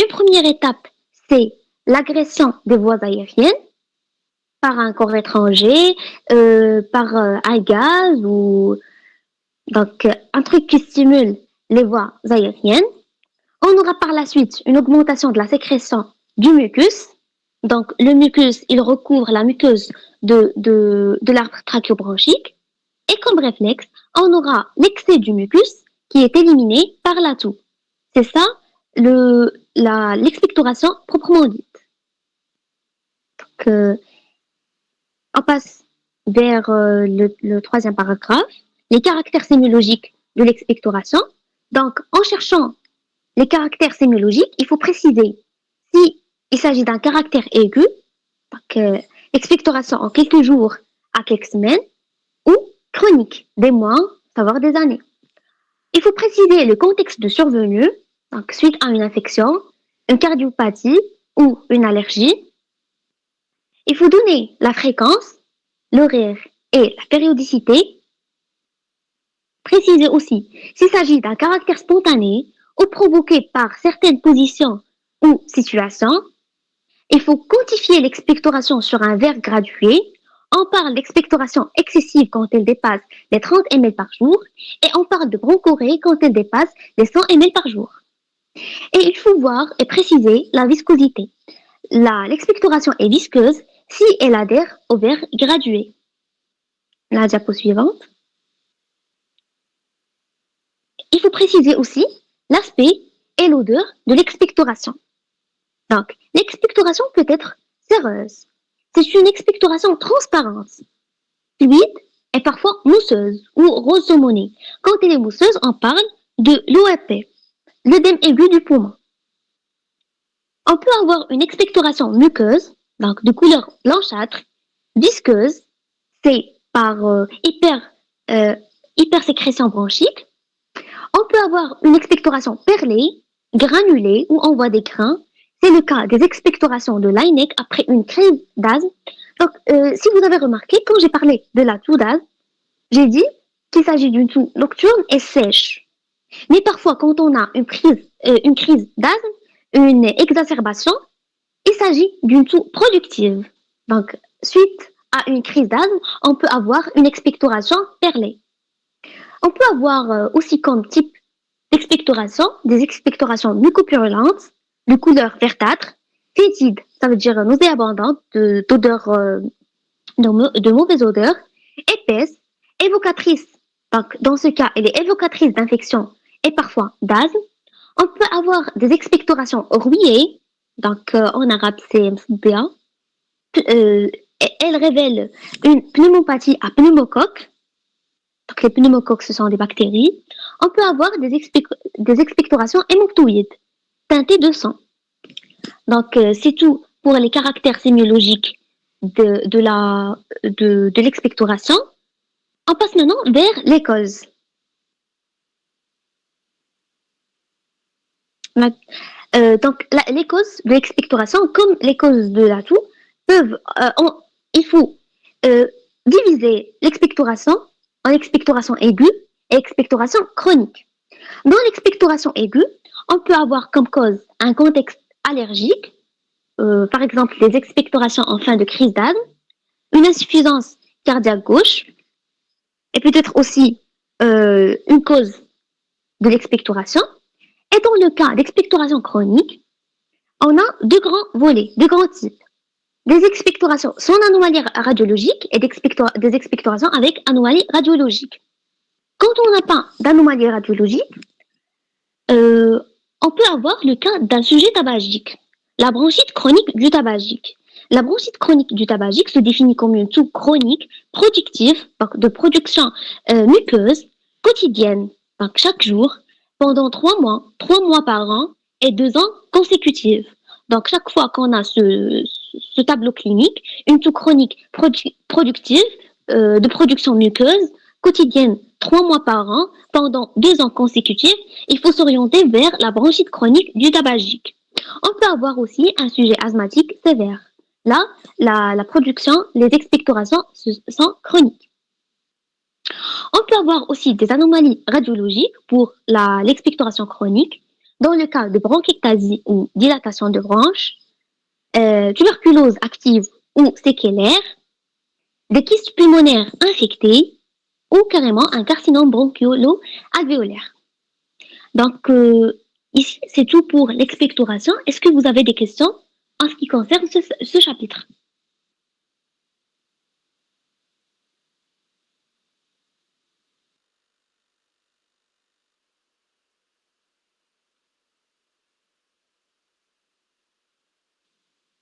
Une première étape, c'est l'agression des voies aériennes par un corps étranger, par un gaz ou donc un truc qui stimule les voies aériennes. On aura par la suite une augmentation de la sécrétion du mucus. Donc, le mucus, il recouvre la muqueuse de l'arbre trachéobronchique. Et comme réflexe, on aura l'excès du mucus qui est éliminé par la toux. C'est ça l'expectoration proprement dite. Donc, on passe vers le troisième paragraphe, les caractères sémiologiques de l'expectoration. Donc, en cherchant les caractères sémiologiques, il faut préciser s'il s'agit d'un caractère aigu, donc expectoration en quelques jours à quelques semaines, ou chronique, des mois, voire des années. Il faut préciser le contexte de survenue, donc suite à une infection, une cardiopathie ou une allergie. Il faut donner la fréquence, l'horaire et la périodicité. Préciser aussi s'il s'agit d'un caractère spontané ou provoqué par certaines positions ou situations. Il faut quantifier l'expectoration sur un verre gradué. On parle d'expectoration excessive quand elle dépasse les 30 ml par jour et on parle de bronchorrhée quand elle dépasse les 100 ml par jour. Et il faut voir et préciser la viscosité. L'expectoration est visqueuse si elle adhère au verre gradué. La diapo suivante. Il faut préciser aussi l'aspect et l'odeur de l'expectoration. Donc, l'expectoration peut être séreuse. C'est une expectoration transparente, fluide et parfois mousseuse ou rose saumonée. Quand elle est mousseuse, on parle de l'OEP, l'œdème aigu du poumon. On peut avoir une expectoration muqueuse, donc de couleur blanchâtre, visqueuse, c'est par hypersécrétion bronchique. On peut avoir une expectoration perlée, granulée, où on voit des grains. C'est le cas des expectorations de Laennec après une crise d'asthme. Donc, si vous avez remarqué, quand j'ai parlé de la toux d'asthme, j'ai dit qu'il s'agit d'une toux nocturne et sèche. Mais parfois, quand on a une crise d'asthme, une exacerbation, il s'agit d'une toux productive. Donc, suite à une crise d'asthme, on peut avoir une expectoration perlée. On peut avoir aussi comme type d'expectoration des expectorations mucopurulentes de couleur verdâtre, fétide, ça veut dire nauséabondante, d'odeur, de mauvaise odeur, épaisse, évocatrice. Donc, dans ce cas, elle est évocatrice d'infection et parfois d'asthme. On peut avoir des expectorations rouillées, donc en arabe c'est msbia. Elle révèle une pneumopathie à pneumocoque. Donc les pneumocoques, ce sont des bactéries. On peut avoir des expectorations hémoctoïdes, teintées de sang. Donc c'est tout pour les caractères sémiologiques de l'expectoration. On passe maintenant vers les causes. Donc les causes de l'expectoration, comme les causes de la toux, il faut diviser l'expectoration en expectoration aiguë et expectoration chronique. Dans l'expectoration aiguë, on peut avoir comme cause un contexte allergique, par exemple les expectorations en fin de crise d'asthme, une insuffisance cardiaque gauche, et peut-être aussi une cause de l'expectoration. Et dans le cas d'expectoration chronique, on a deux grands volets, deux grands types. Des expectorations sans anomalie radiologique et des expectorations avec anomalie radiologique. Quand on n'a pas d'anomalie radiologique, on peut avoir le cas d'un sujet tabagique, la bronchite chronique du tabagique. La bronchite chronique du tabagique se définit comme une toux chronique productive, donc de production muqueuse quotidienne, donc chaque jour, pendant 3 mois par an et 2 ans consécutifs. Donc chaque fois qu'on a ce tableau clinique, une toux chronique productive de production muqueuse quotidienne 3 mois par an pendant 2 ans consécutifs, il faut s'orienter vers la bronchite chronique du tabagique. On peut avoir aussi un sujet asthmatique sévère. Là, la production, les expectorations sont chroniques. On peut avoir aussi des anomalies radiologiques pour l'expectoration chronique, dans le cas de bronchiectasie ou dilatation de bronches, tuberculose active ou séquelaire, des kystes pulmonaires infectés ou carrément un carcinome bronchiolo-alvéolaire. Donc, ici, c'est tout pour l'expectoration. Est-ce que vous avez des questions en ce qui concerne ce chapitre?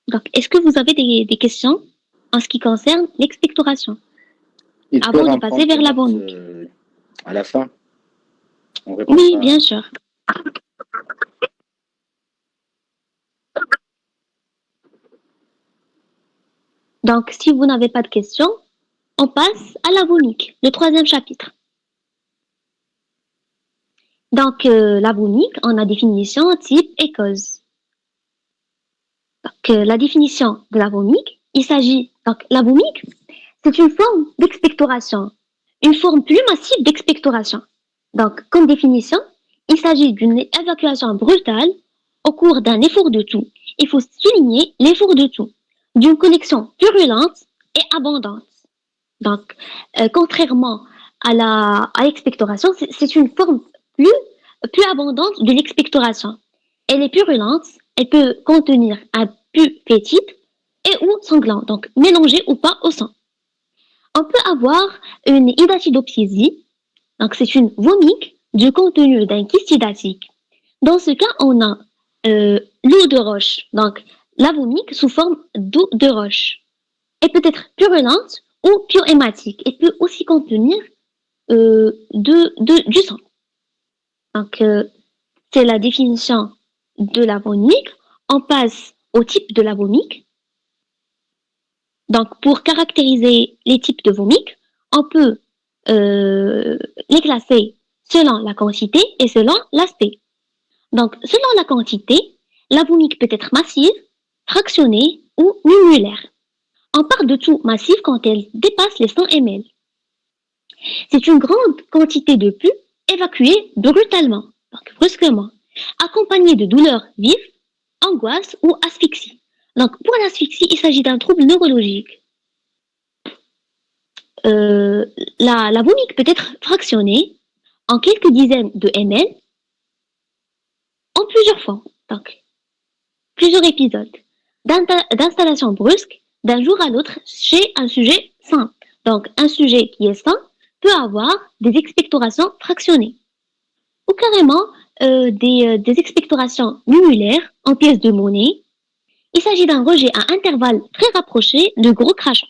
Donc, est-ce que vous avez des questions en ce qui concerne l'expectoration avant de passer vers la bronchique? À la fin, on répond Oui, bien sûr. Donc, si vous n'avez pas de questions, on passe à la bronchique, le 3e chapitre. Donc, la bronchique, on a définition, type et cause. Donc, la définition de la bronchique, il s'agit, donc, la bronchique, c'est une forme d'expectoration, une forme plus massive d'expectoration. Donc, comme définition, il s'agit d'une évacuation brutale au cours d'un effort de toux. Il faut souligner l'effort de toux, d'une connexion purulente et abondante. Donc, contrairement à l'expectoration, c'est une forme plus abondante de l'expectoration. Elle est purulente, elle peut contenir un pus fétide et ou sanglant, donc mélangé ou pas au sang. On peut avoir une hydatidopsiésie, donc c'est une vomique du contenu d'un kyste hydatique. Dans ce cas, on a l'eau de roche, donc la vomique sous forme d'eau de roche. Elle peut être purulente ou pyohématique. Elle peut aussi contenir du sang. Donc, c'est la définition de la vomique. On passe au type de la vomique. Donc, pour caractériser les types de vomique, on peut les classer selon la quantité et selon l'aspect. Donc, selon la quantité, la vomique peut être massive, fractionnée ou numulaire. On parle de toux massive quand elle dépasse les 100 ml. C'est une grande quantité de pus évacuée brutalement, donc brusquement, accompagnée de douleurs vives, angoisse ou asphyxie. Donc pour l'asphyxie, il s'agit d'un trouble neurologique. La vomique peut être fractionnée en quelques dizaines de ml en plusieurs fois, donc plusieurs épisodes d'installation brusque d'un jour à l'autre chez un sujet sain. Donc un sujet qui est sain peut avoir des expectorations fractionnées ou carrément des expectorations numulaires en pièces de monnaie. Il s'agit d'un rejet à intervalles très rapprochés de gros crachats.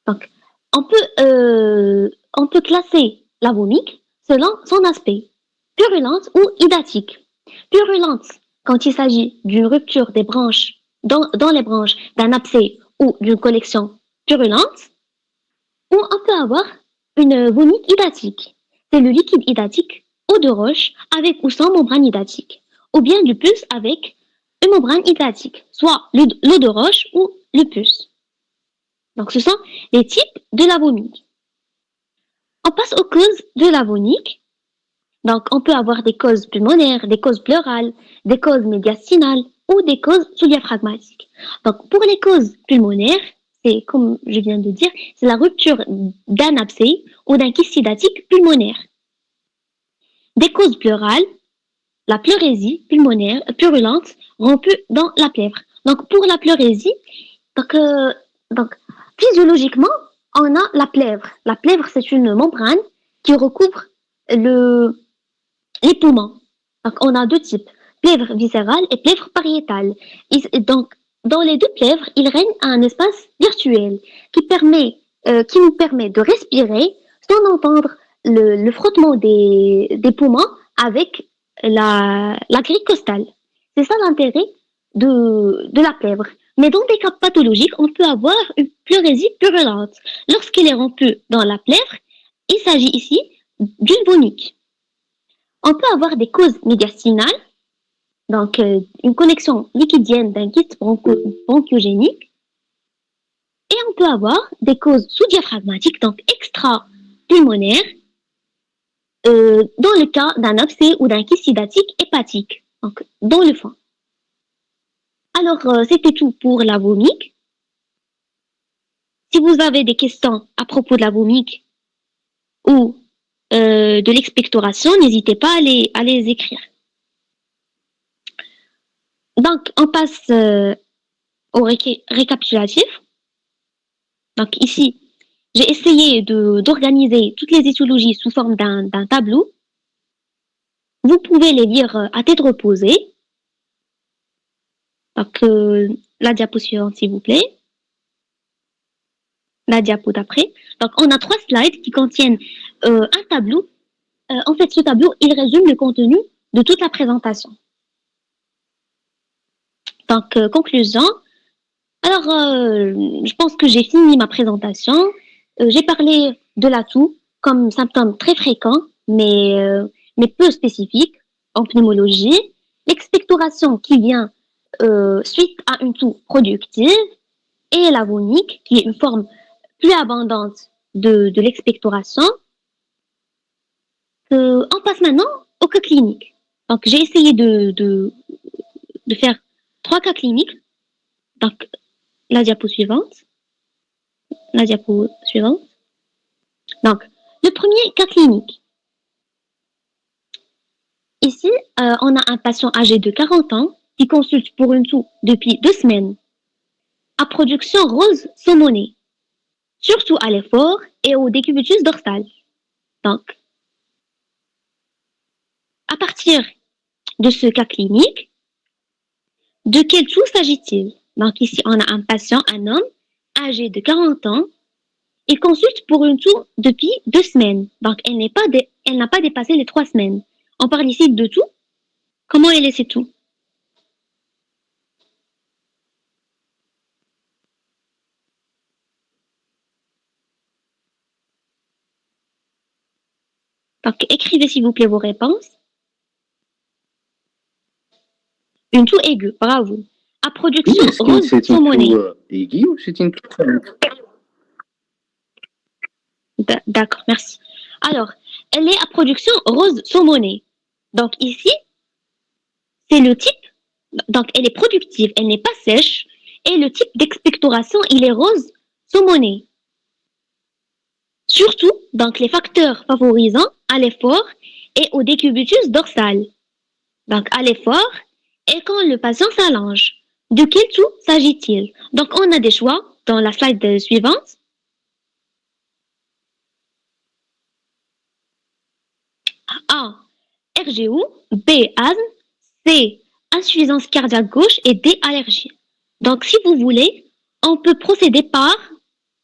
Donc, on peut classer la vomique selon son aspect, purulente ou idatique. Purulente quand il s'agit d'une rupture des branches, dans les branches d'un abcès ou d'une collection purulente, ou on peut avoir une vomique idatique. C'est le liquide idatique, eau de roche avec ou sans membrane idatique, ou bien du pus avec une membrane idatique, soit l'eau de roche ou le pus. Donc, ce sont les types de la vomique. On passe aux causes de la vomique. Donc, on peut avoir des causes pulmonaires, des causes pleurales, des causes médiastinales ou des causes sous-diaphragmatiques. Donc, pour les causes pulmonaires, c'est comme je viens de dire, c'est la rupture d'un abcès ou d'un kyste idatique pulmonaire. Des causes pleurales, la pleurésie pulmonaire purulente rompue dans la plèvre. Donc, pour la pleurésie, donc physiologiquement, on a la plèvre. La plèvre, c'est une membrane qui recouvre les poumons. Donc, on a deux types, plèvre viscérale et plèvre pariétale. Et donc, dans les deux plèvres, il règne un espace virtuel qui nous permet de respirer sans entendre le frottement des poumons avec la grille costale. C'est ça l'intérêt de la plèvre. Mais dans des cas pathologiques, on peut avoir une pleurésie purulente. Lorsqu'elle est rompue dans la plèvre, il s'agit ici d'une vomique. On peut avoir des causes médiastinales, donc une connexion liquidienne d'un kyste bronchiogénique, et on peut avoir des causes sous-diaphragmatiques, donc extra-pulmonaires, dans le cas d'un abcès ou d'un kyste idatique hépatique, donc dans le foie. Alors, c'était tout pour la vomique. Si vous avez des questions à propos de la vomique ou de l'expectoration, n'hésitez pas à les écrire. Donc, on passe au récapitulatif. Donc, ici, j'ai essayé d'organiser toutes les étiologies sous forme d'un tableau. Vous pouvez les lire à tête reposée. Donc, la diapo suivante, s'il vous plaît. La diapo d'après. Donc, on a 3 slides qui contiennent un tableau. En fait, ce tableau, il résume le contenu de toute la présentation. Donc, conclusion. Alors, je pense que j'ai fini ma présentation. J'ai parlé de l'atout comme symptôme très fréquent, mais peu spécifique en pneumologie. L'expectoration qui vient suite à une toux productive et la vomique, qui est une forme plus abondante de l'expectoration. On passe maintenant au cas clinique. Donc, j'ai essayé de faire 3 cas cliniques. Donc, la diapo suivante. La diapo suivante. Donc, le premier cas clinique. Ici, on a un patient âgé de 40 ans qui consulte pour une toux depuis 2 semaines. À production rose saumonée, surtout à l'effort et au décubitus dorsal. Donc, à partir de ce cas clinique, de quel toux s'agit-il? Donc ici, on a un patient, un homme, âgé de 40 ans. Il consulte pour une toux depuis 2 semaines. Donc, elle n'a pas dépassé les 3 semaines. On parle ici de toux. Comment elle est cette toux? Donc, écrivez s'il vous plaît vos réponses. Une toux aiguë, bravo. À production rose saumonée. C'est une toux aiguë ou c'est une toux chronique? D'accord, merci. Alors, elle est à production rose saumonée. Donc ici, c'est le type, donc elle est productive, elle n'est pas sèche, et le type d'expectoration, il est rose saumonné. Surtout, donc les facteurs favorisant à l'effort et au décubitus dorsal. Donc à l'effort et quand le patient s'allonge. De quel tout s'agit-il? Donc on a des choix dans la slide suivante. A. RGO, B. Asthme, C. Insuffisance cardiaque gauche et D. Allergie. Donc si vous voulez, on peut procéder par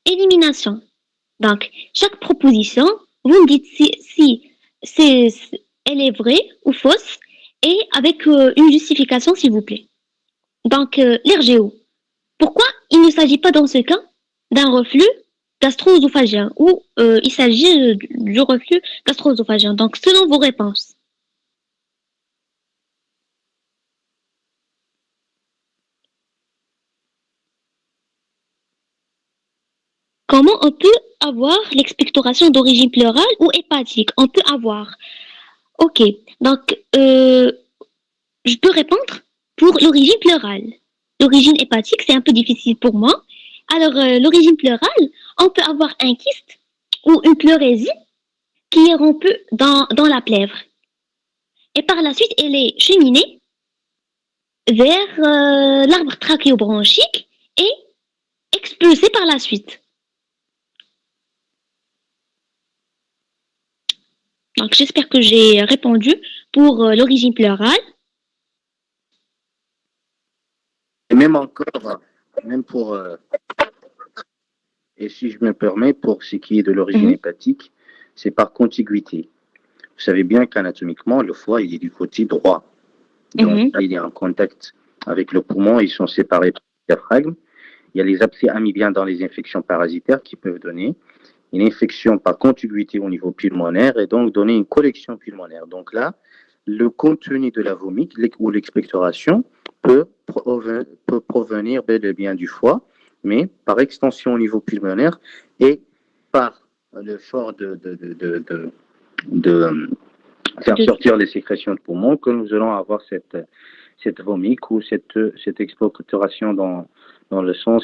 élimination. Donc chaque proposition, vous me dites si elle est vraie ou fausse et avec une justification s'il vous plaît. Donc l'RGO. Pourquoi il ne s'agit pas dans ce cas d'un reflux gastro-œsophagien ou il s'agit du reflux gastro-œsophagien. Donc selon vos réponses. Comment on peut avoir l'expectoration d'origine pleurale ou hépatique? On peut avoir. Ok, donc je peux répondre pour l'origine pleurale. L'origine hépatique, c'est un peu difficile pour moi. Alors, l'origine pleurale, on peut avoir un kyste ou une pleurésie qui est rompue dans la plèvre. Et par la suite, elle est cheminée vers l'arbre trachéobronchique et expulsée par la suite. Donc, j'espère que j'ai répondu pour l'origine pleurale. Et même encore, même pour, et si je me permets, pour ce qui est de l'origine hépatique, c'est par contiguïté. Vous savez bien qu'anatomiquement, le foie, il est du côté droit. Donc, là, il est en contact avec le poumon, ils sont séparés par le diaphragme. Il y a les abcès amibiens dans les infections parasitaires qui peuvent donner une infection par contiguïté au niveau pulmonaire et donc donner une collection pulmonaire. Donc là, le contenu de la vomi ou l'expectoration peut provenir bel et bien du foie, mais par extension au niveau pulmonaire et par l'effort de faire sortir les sécrétions de poumon que nous allons avoir cette vomique ou cette expectoration dans le sens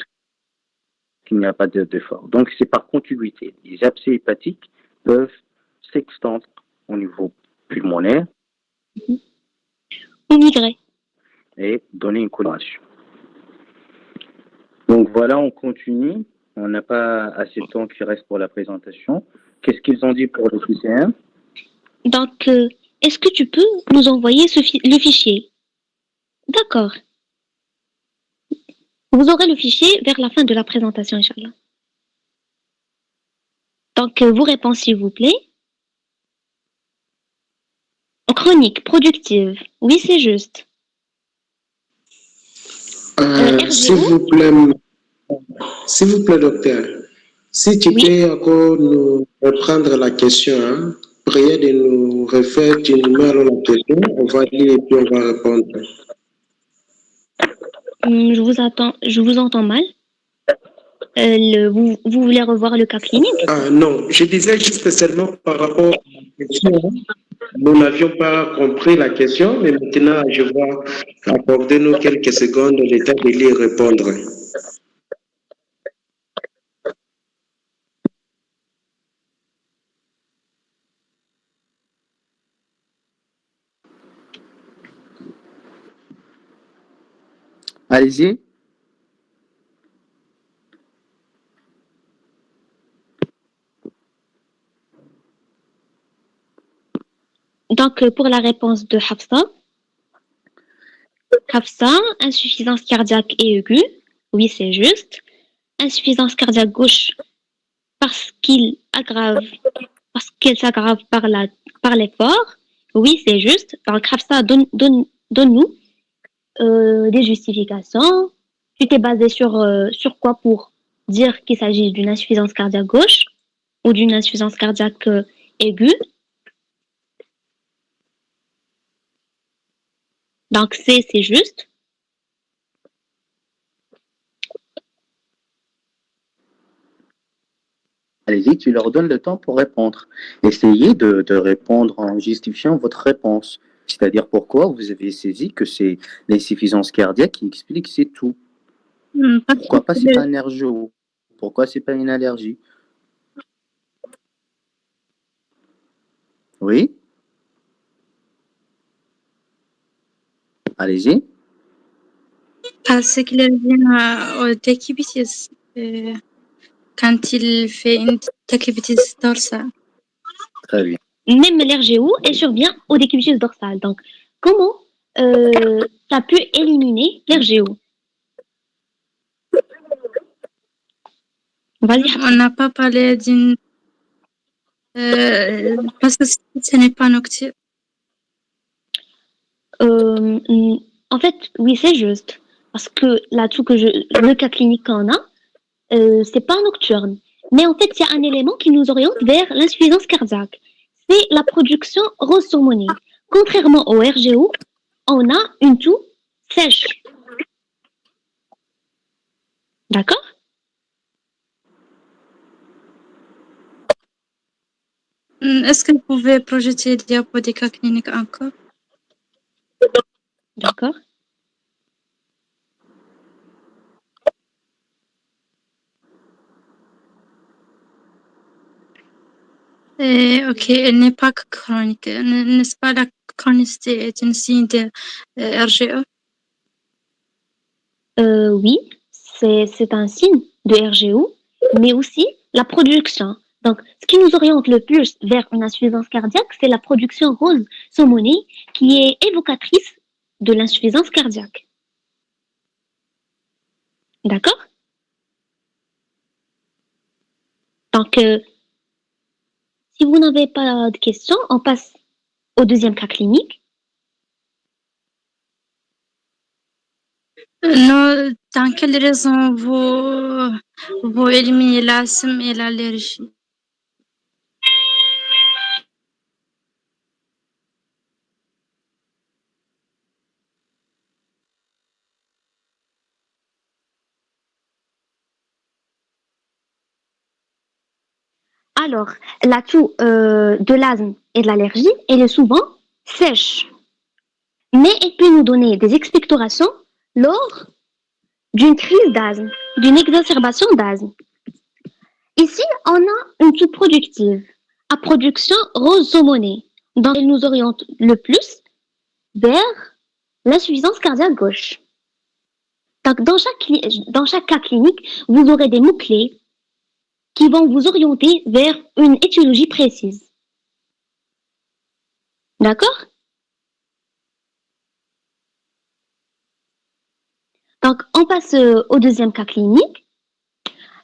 qu'il n'y a pas d'effort. Donc, c'est par contiguïté. Les abcès hépatiques peuvent s'extendre au niveau pulmonaire et donner une coloration. Donc, voilà, on continue. On n'a pas assez de temps qui reste pour la présentation. Qu'est-ce qu'ils ont dit pour le lycéen? Donc, est-ce que tu peux nous envoyer le fichier? D'accord. Vous aurez le fichier vers la fin de la présentation, Inch'Allah. Donc, vos réponses, s'il vous plaît. Chronique, productive. Oui, c'est juste. S'il vous plaît, docteur. Si tu peux encore nous reprendre la question, hein, priez de nous refaire du numéro la question, on va lire et puis on va répondre. Je vous entends mal. Vous voulez revoir le cas clinique? Ah non, je disais juste seulement par rapport à la question. Nous n'avions pas compris la question, mais maintenant je vois accordez-nous quelques secondes le temps de lui répondre. Allez-y. Donc, pour la réponse de Hafsa, insuffisance cardiaque et aiguë. Oui, c'est juste. Insuffisance cardiaque gauche parce qu'elle s'aggrave par l'effort. Oui, c'est juste. Donc, Hafsa, donne-nous des justifications. Tu t'es basé sur quoi pour dire qu'il s'agit d'une insuffisance cardiaque gauche ou d'une insuffisance cardiaque aiguë? Donc, c'est juste. allez-y, tu leur donnes le temps pour répondre. Essayez de répondre en justifiant votre réponse. C'est-à-dire pourquoi vous avez saisi que c'est l'insuffisance cardiaque qui explique c'est tout. Parce Pourquoi pas que c'est pas un RGO? Pourquoi c'est pas une allergie? Oui, allez-y. parce qu'il revient aux décubitus quand il fait une décubitus dorsale. Très bien. Même l'RGO, elle survient au décubitus dorsal. Donc, comment ça peut éliminer l'RGO? Vas-y. On n'a pas parlé d'une... parce que ce n'est pas nocturne. En fait, oui, c'est juste. Parce que l'atout le cas clinique qu'on a, c'est pas nocturne. Mais en fait, il y a un élément qui nous oriente vers l'insuffisance cardiaque. C'est la production rose saumonée. Contrairement au RGO, on a une toux sèche. D'accord? Est-ce que vous pouvez projeter le diapo des cas cliniques encore? D'accord. Ok, elle n'est pas chronique. N'est-ce pas la chronicité est un signe de RGE? Oui, c'est un signe de RGO, mais aussi la production. Donc, ce qui nous oriente le plus vers une insuffisance cardiaque, c'est la production rose saumonée qui est évocatrice de l'insuffisance cardiaque. D'accord? Donc, si vous n'avez pas de questions, on passe au deuxième cas clinique. Non, dans quelle raison vous éliminez l'asthme et l'allergie? Alors, l'atout de l'asthme et de l'allergie, elle est souvent sèche, mais elle peut nous donner des expectorations lors d'une crise d'asthme, d'une exacerbation d'asthme. Ici, on a une toux productive à production rose saumonée, donc elle nous oriente le plus vers l'insuffisance cardiaque gauche. Donc, dans chaque cas clinique, vous aurez des mots-clés qui vont vous orienter vers une étiologie précise. D'accord? Donc, on passe au deuxième cas clinique.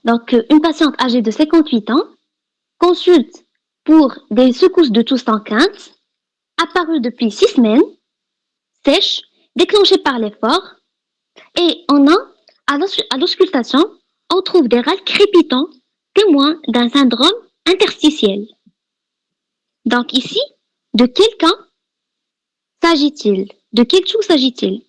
Donc, une patiente âgée de 58 ans consulte pour des secousses de toux stanquintes apparues depuis 6 semaines, sèches, déclenchées par l'effort, et à l'auscultation, on trouve des râles crépitants, témoins d'un syndrome interstitiel. Donc ici, de quel cas s'agit-il? De quel toux s'agit-il?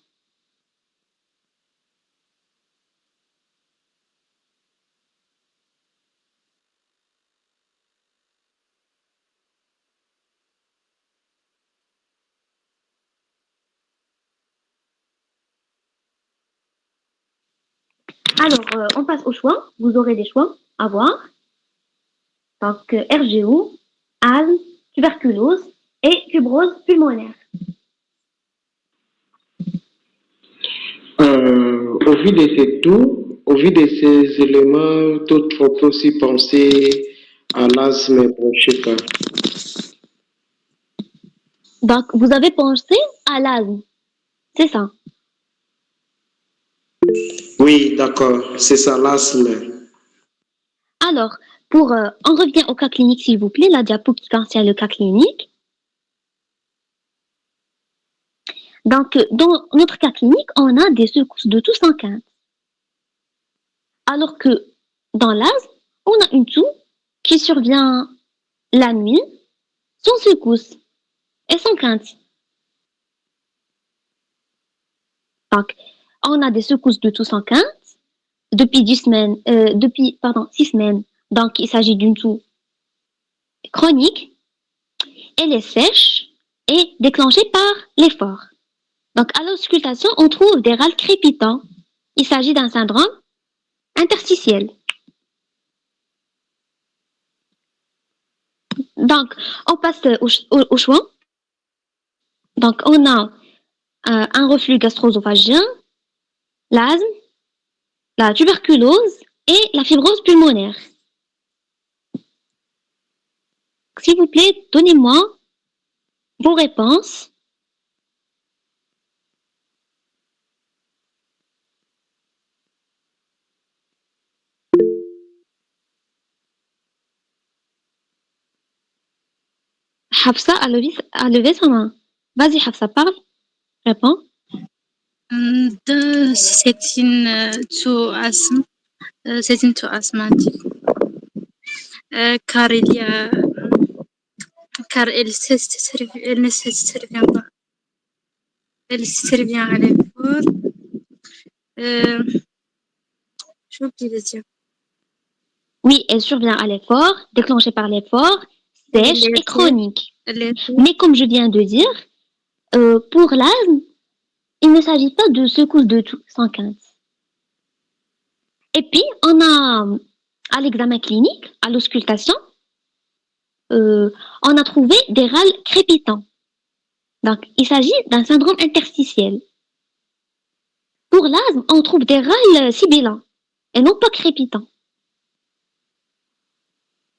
Alors, on passe au choix. Vous aurez des choix à voir. Donc, RGO, asthme, tuberculose et fibrose pulmonaire. Au vu de ces éléments, toutefois, on peut aussi penser à l'asthme bronchique. Donc, vous avez pensé à l'asthme, c'est ça? Oui, d'accord, c'est ça, l'asthme. Alors, on revient au cas clinique, s'il vous plaît, la diapo qui contient le cas clinique. Donc, dans notre cas clinique, on a des secousses de toux stanquintes. Alors que dans l'asthme, on a une toux qui survient la nuit, sans secousse et sans crainte. Donc, on a des secousses de toux stanquintes depuis 6 semaines Donc, il s'agit d'une toux chronique. Elle est sèche et déclenchée par l'effort. Donc, à l'auscultation, on trouve des râles crépitants. Il s'agit d'un syndrome interstitiel. Donc, on passe au choix. Donc, on a un reflux gastro-œsophagien, l'asthme, la tuberculose et la fibrose pulmonaire. S'il vous plaît, donnez-moi vos réponses. Hafsa a levé sa main. Vas-y, Hafsa, parle. Réponds. C'est une toux asthme. C'est une toux asthmatique. Car il y a car elle ne s'intervient pas. Elle s'intervient à l'effort. J'ai oublié de dire. Oui, elle survient à l'effort, déclenchée par l'effort, sèche et chronique. Mais comme je viens de dire, pour l'asthme, il ne s'agit pas de secousse de toux sanguine. Et puis, on a, à l'examen clinique, à l'auscultation, on a trouvé des râles crépitants. Donc, il s'agit d'un syndrome interstitiel. Pour l'asthme, on trouve des râles sibilants et non pas crépitants.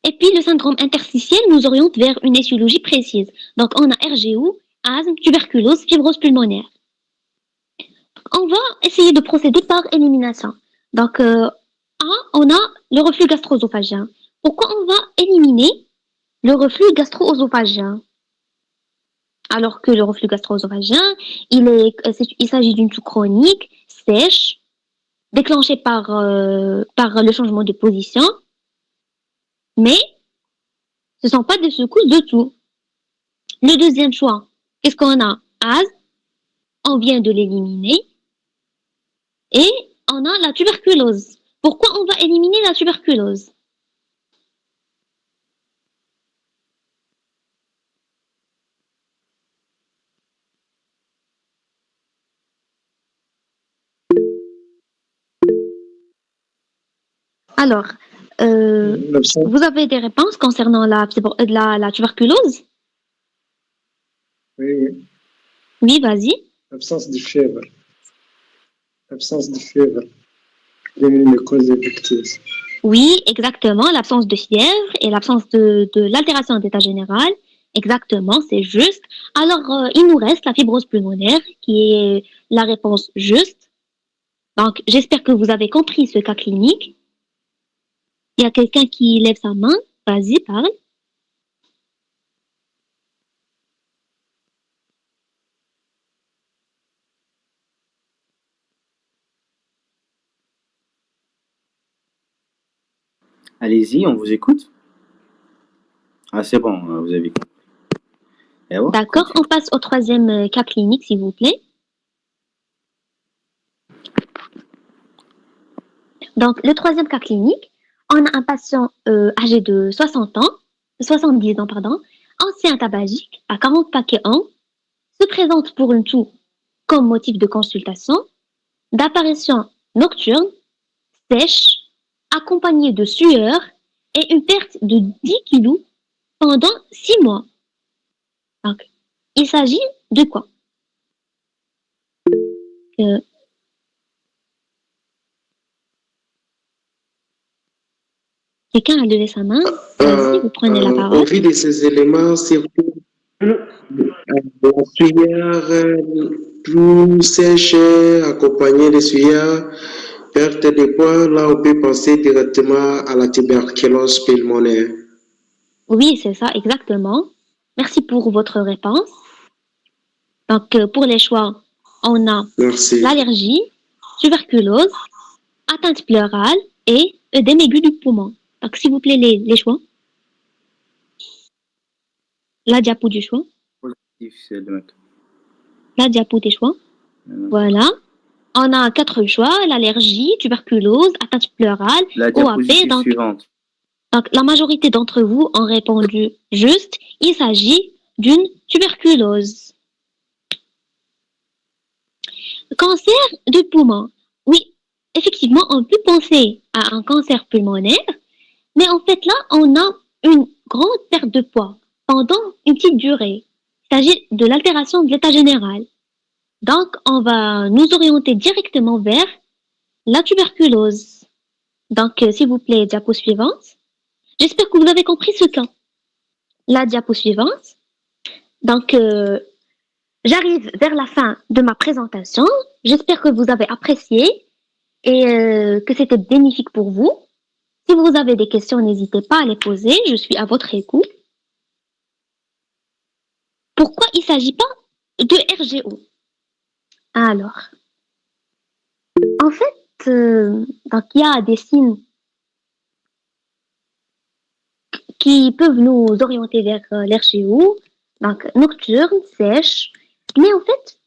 Et puis, le syndrome interstitiel nous oriente vers une étiologie précise. Donc, on a RGO, asthme, tuberculose, fibrose pulmonaire. On va essayer de procéder par élimination. Donc, on a le reflux gastro-œsophagien. Pourquoi on va éliminer le reflux gastro-œsophagien? Alors que le reflux gastro-œsophagien, il s'agit d'une toux chronique, sèche, déclenchée par le changement de position, mais ce ne sont pas des secousses de toux. Le deuxième choix, qu'est-ce qu'on a? Asthme, on vient de l'éliminer, et on a la tuberculose. Pourquoi on va éliminer la tuberculose? Alors, vous avez des réponses concernant la tuberculose? Oui. Oui, vas-y. L'absence de fièvre. Éliminer les causes infectieuses. Oui, exactement. L'absence de fièvre et l'absence de l'altération d'état général. Exactement, c'est juste. Alors, il nous reste la fibrose pulmonaire qui est la réponse juste. Donc, j'espère que vous avez compris ce cas clinique. Il y a quelqu'un qui lève sa main. Vas-y, parle. Allez-y, on vous écoute. Ah, c'est bon, vous avez compris. D'accord, on passe au troisième cas clinique, s'il vous plaît. Donc, le troisième cas clinique, on a un patient âgé de 70 ans, ancien tabagique, à 40 paquets an, se présente pour une toux comme motif de consultation, d'apparition nocturne, sèche, accompagnée de sueur et une perte de 10 kilos pendant 6 mois. Donc, il s'agit de quoi? Quelqu'un a levé sa main. Vas-y, vous prenez la parole. Au vu de ces éléments, surtout la sueur plus sèche, accompagnée de sueur, perte de poids, là on peut penser directement à la tuberculose pulmonaire. Oui, c'est ça, exactement. Merci pour votre réponse. Donc, pour les choix, on a l'allergie, tuberculose, atteinte pleurale et œdème aigu du poumon. Donc, s'il vous plaît, les choix. La diapo du choix. La diapo des choix. Voilà. On a 4 choix, l'allergie, tuberculose, atteinte pleurale, la OAP. Suivante. Donc, la majorité d'entre vous ont répondu juste, il s'agit d'une tuberculose. Cancer de poumon. Oui, effectivement, on peut penser à un cancer pulmonaire, mais en fait là, on a une grande perte de poids pendant une petite durée. Il s'agit de l'altération de l'état général. Donc, on va nous orienter directement vers la tuberculose. Donc, s'il vous plaît, diapo suivante. J'espère que vous avez compris ce cas. La diapo suivante. Donc, j'arrive vers la fin de ma présentation. J'espère que vous avez apprécié et que c'était bénéfique pour vous. Si vous avez des questions, n'hésitez pas à les poser. Je suis à votre écoute. Pourquoi il ne s'agit pas de RGO? Alors, en fait, donc il y a des signes qui peuvent nous orienter vers l'RGO, donc nocturne, sèche. Mais en fait,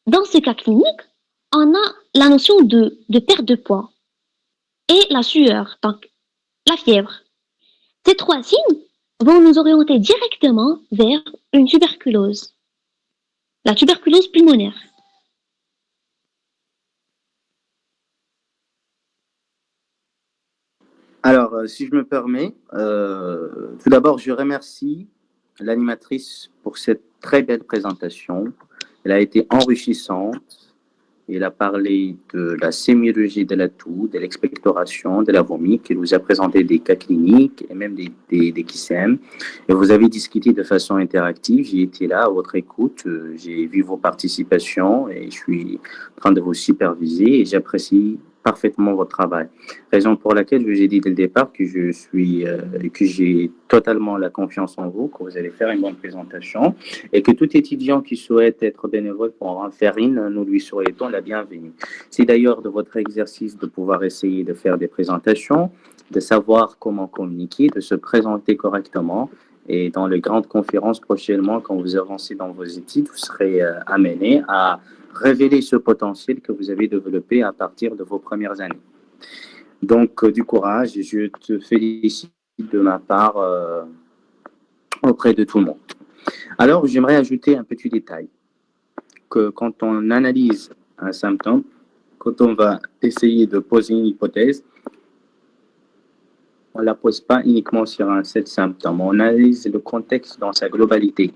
dans ce cas clinique, on a la notion de perte de poids et la sueur, donc la fièvre. Ces trois signes vont nous orienter directement vers une tuberculose, la tuberculose pulmonaire. Alors, si je me permets, tout d'abord, je remercie l'animatrice pour cette très belle présentation. Elle a été enrichissante. Elle a parlé de la sémiologie de la toux, de l'expectoration, de la vomi. Elle vous a présenté des cas cliniques et même des QCM. Et vous avez discuté de façon interactive. J'ai été là à votre écoute. J'ai vu vos participations et je suis en train de vous superviser et j'apprécie parfaitement votre travail. Raison pour laquelle je vous ai dit dès le départ que que j'ai totalement la confiance en vous, que vous allez faire une bonne présentation et que tout étudiant qui souhaite être bénévole pour en faire une, nous lui souhaitons la bienvenue. C'est d'ailleurs de votre exercice de pouvoir essayer de faire des présentations, de savoir comment communiquer, de se présenter correctement. Et dans les grandes conférences prochainement, quand vous avancez dans vos études, vous serez amené à révéler ce potentiel que vous avez développé à partir de vos premières années. Donc, du courage, je te félicite de ma part auprès de tout le monde. Alors, j'aimerais ajouter un petit détail, que quand on analyse un symptôme, quand on va essayer de poser une hypothèse, on ne la pose pas uniquement sur un seul symptôme, on analyse le contexte dans sa globalité.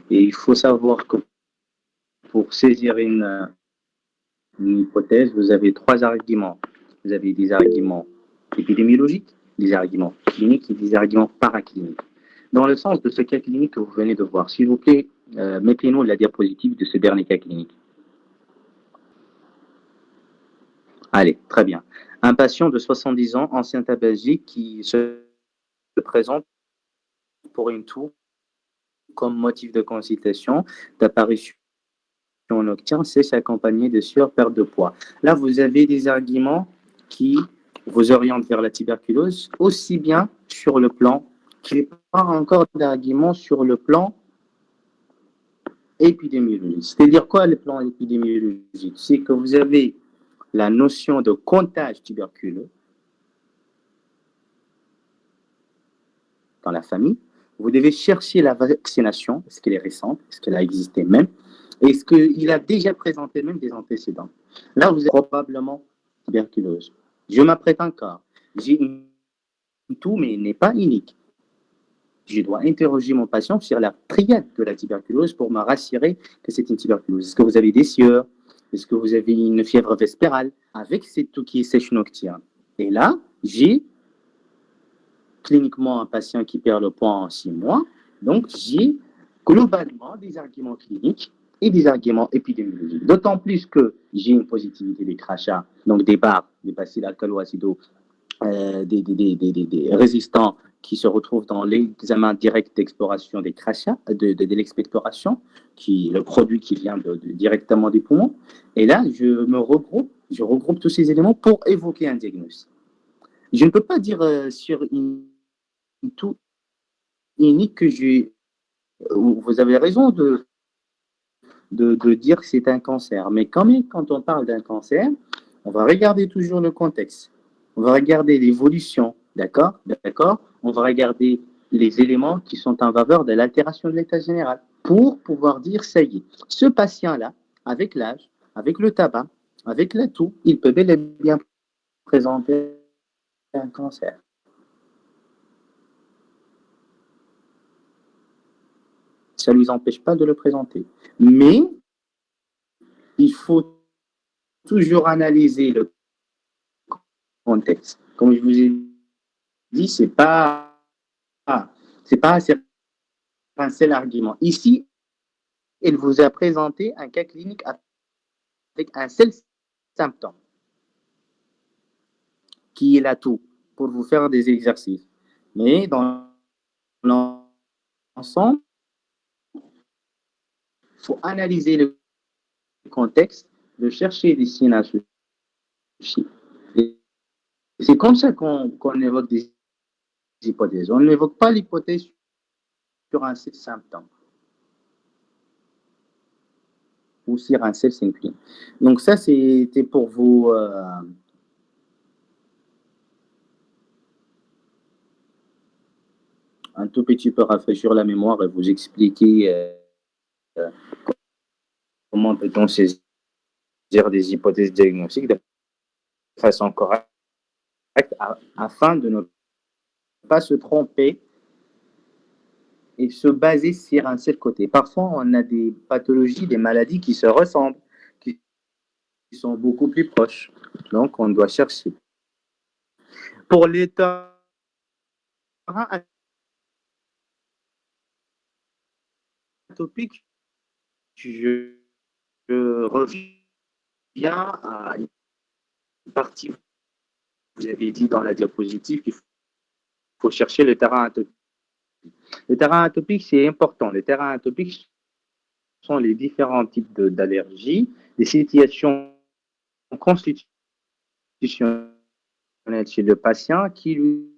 Et il faut savoir que pour saisir une hypothèse, vous avez trois arguments. Vous avez des arguments épidémiologiques, des arguments cliniques et des arguments paracliniques. Dans le sens de ce cas clinique que vous venez de voir, s'il vous plaît, mettez-nous la diapositive de ce dernier cas clinique. Allez, très bien. Un patient de 70 ans, ancien tabagique, qui se présente pour une toux comme motif de consultation, d'apparition nocturne, c'est accompagné de sueur, perte de poids. Là, vous avez des arguments qui vous orientent vers la tuberculose, aussi bien sur le plan, qu'il n'y a pas encore d'arguments sur le plan épidémiologique. C'est-à-dire quoi le plan épidémiologique? C'est que vous avez la notion de contagion tuberculeux dans la famille. Vous devez chercher la vaccination. Est-ce qu'elle est récente? Est-ce qu'elle a existé même? Est-ce qu'il a déjà présenté même des antécédents? Là, vous avez probablement tuberculose. Je m'apprête encore. J'ai une toux, mais elle n'est pas unique. Je dois interroger mon patient sur la triade de la tuberculose pour me rassurer que c'est une tuberculose. Est-ce que vous avez des sueurs? Est-ce que vous avez une fièvre vespérale avec cette toux qui est sèche nocturne? Et là, j'ai cliniquement un patient qui perd le poids en 6 mois. Donc, j'ai globalement des arguments cliniques et des arguments épidémiologiques. D'autant plus que j'ai une positivité des crachats, donc des barres, des bacilles alcalo-acido, des résistants qui se retrouvent dans l'examen direct d'exploration des crachats, de l'expectoration, qui est le produit qui vient directement des poumons. Et là, je regroupe tous ces éléments pour évoquer un diagnostic. Je ne peux pas dire sur une toux unique que vous avez raison de dire que c'est un cancer. Mais quand même, quand on parle d'un cancer, on va regarder toujours le contexte. On va regarder l'évolution, d'accord? on va regarder les éléments qui sont en faveur de l'altération de l'état général pour pouvoir dire, ça y est, ce patient-là, avec l'âge, avec le tabac, avec l'atout, il peut bel et bien présenter un cancer. Ça ne lui empêche pas de le présenter. Mais il faut toujours analyser le contexte. Comme je vous ai dit, c'est pas un seul argument. Ici, il vous a présenté un cas clinique avec un seul symptôme, qui est l'atout, pour vous faire des exercices. Mais dans l'ensemble, il faut analyser le contexte, de chercher des signes associés. Et c'est comme ça qu'on évoque des hypothèses. On n'évoque pas l'hypothèse sur un seul symptôme ou sur un seul symptôme. Donc ça, c'était pour vous un tout petit peu rafraîchir la mémoire et vous expliquer comment peut-on saisir des hypothèses diagnostiques de façon correcte afin de ne pas se tromper et se baser sur un seul côté. Parfois, on a des pathologies, des maladies qui se ressemblent, qui sont beaucoup plus proches. Donc, on doit chercher. Pour l'état atopique, je reviens à une partie, vous avez dit dans la diapositive qu'il faut chercher le terrain atopique. Le terrain atopique, c'est important. Les terrains atopiques sont les différents types d'allergies, des situations constitutionnelles chez le patient qui lui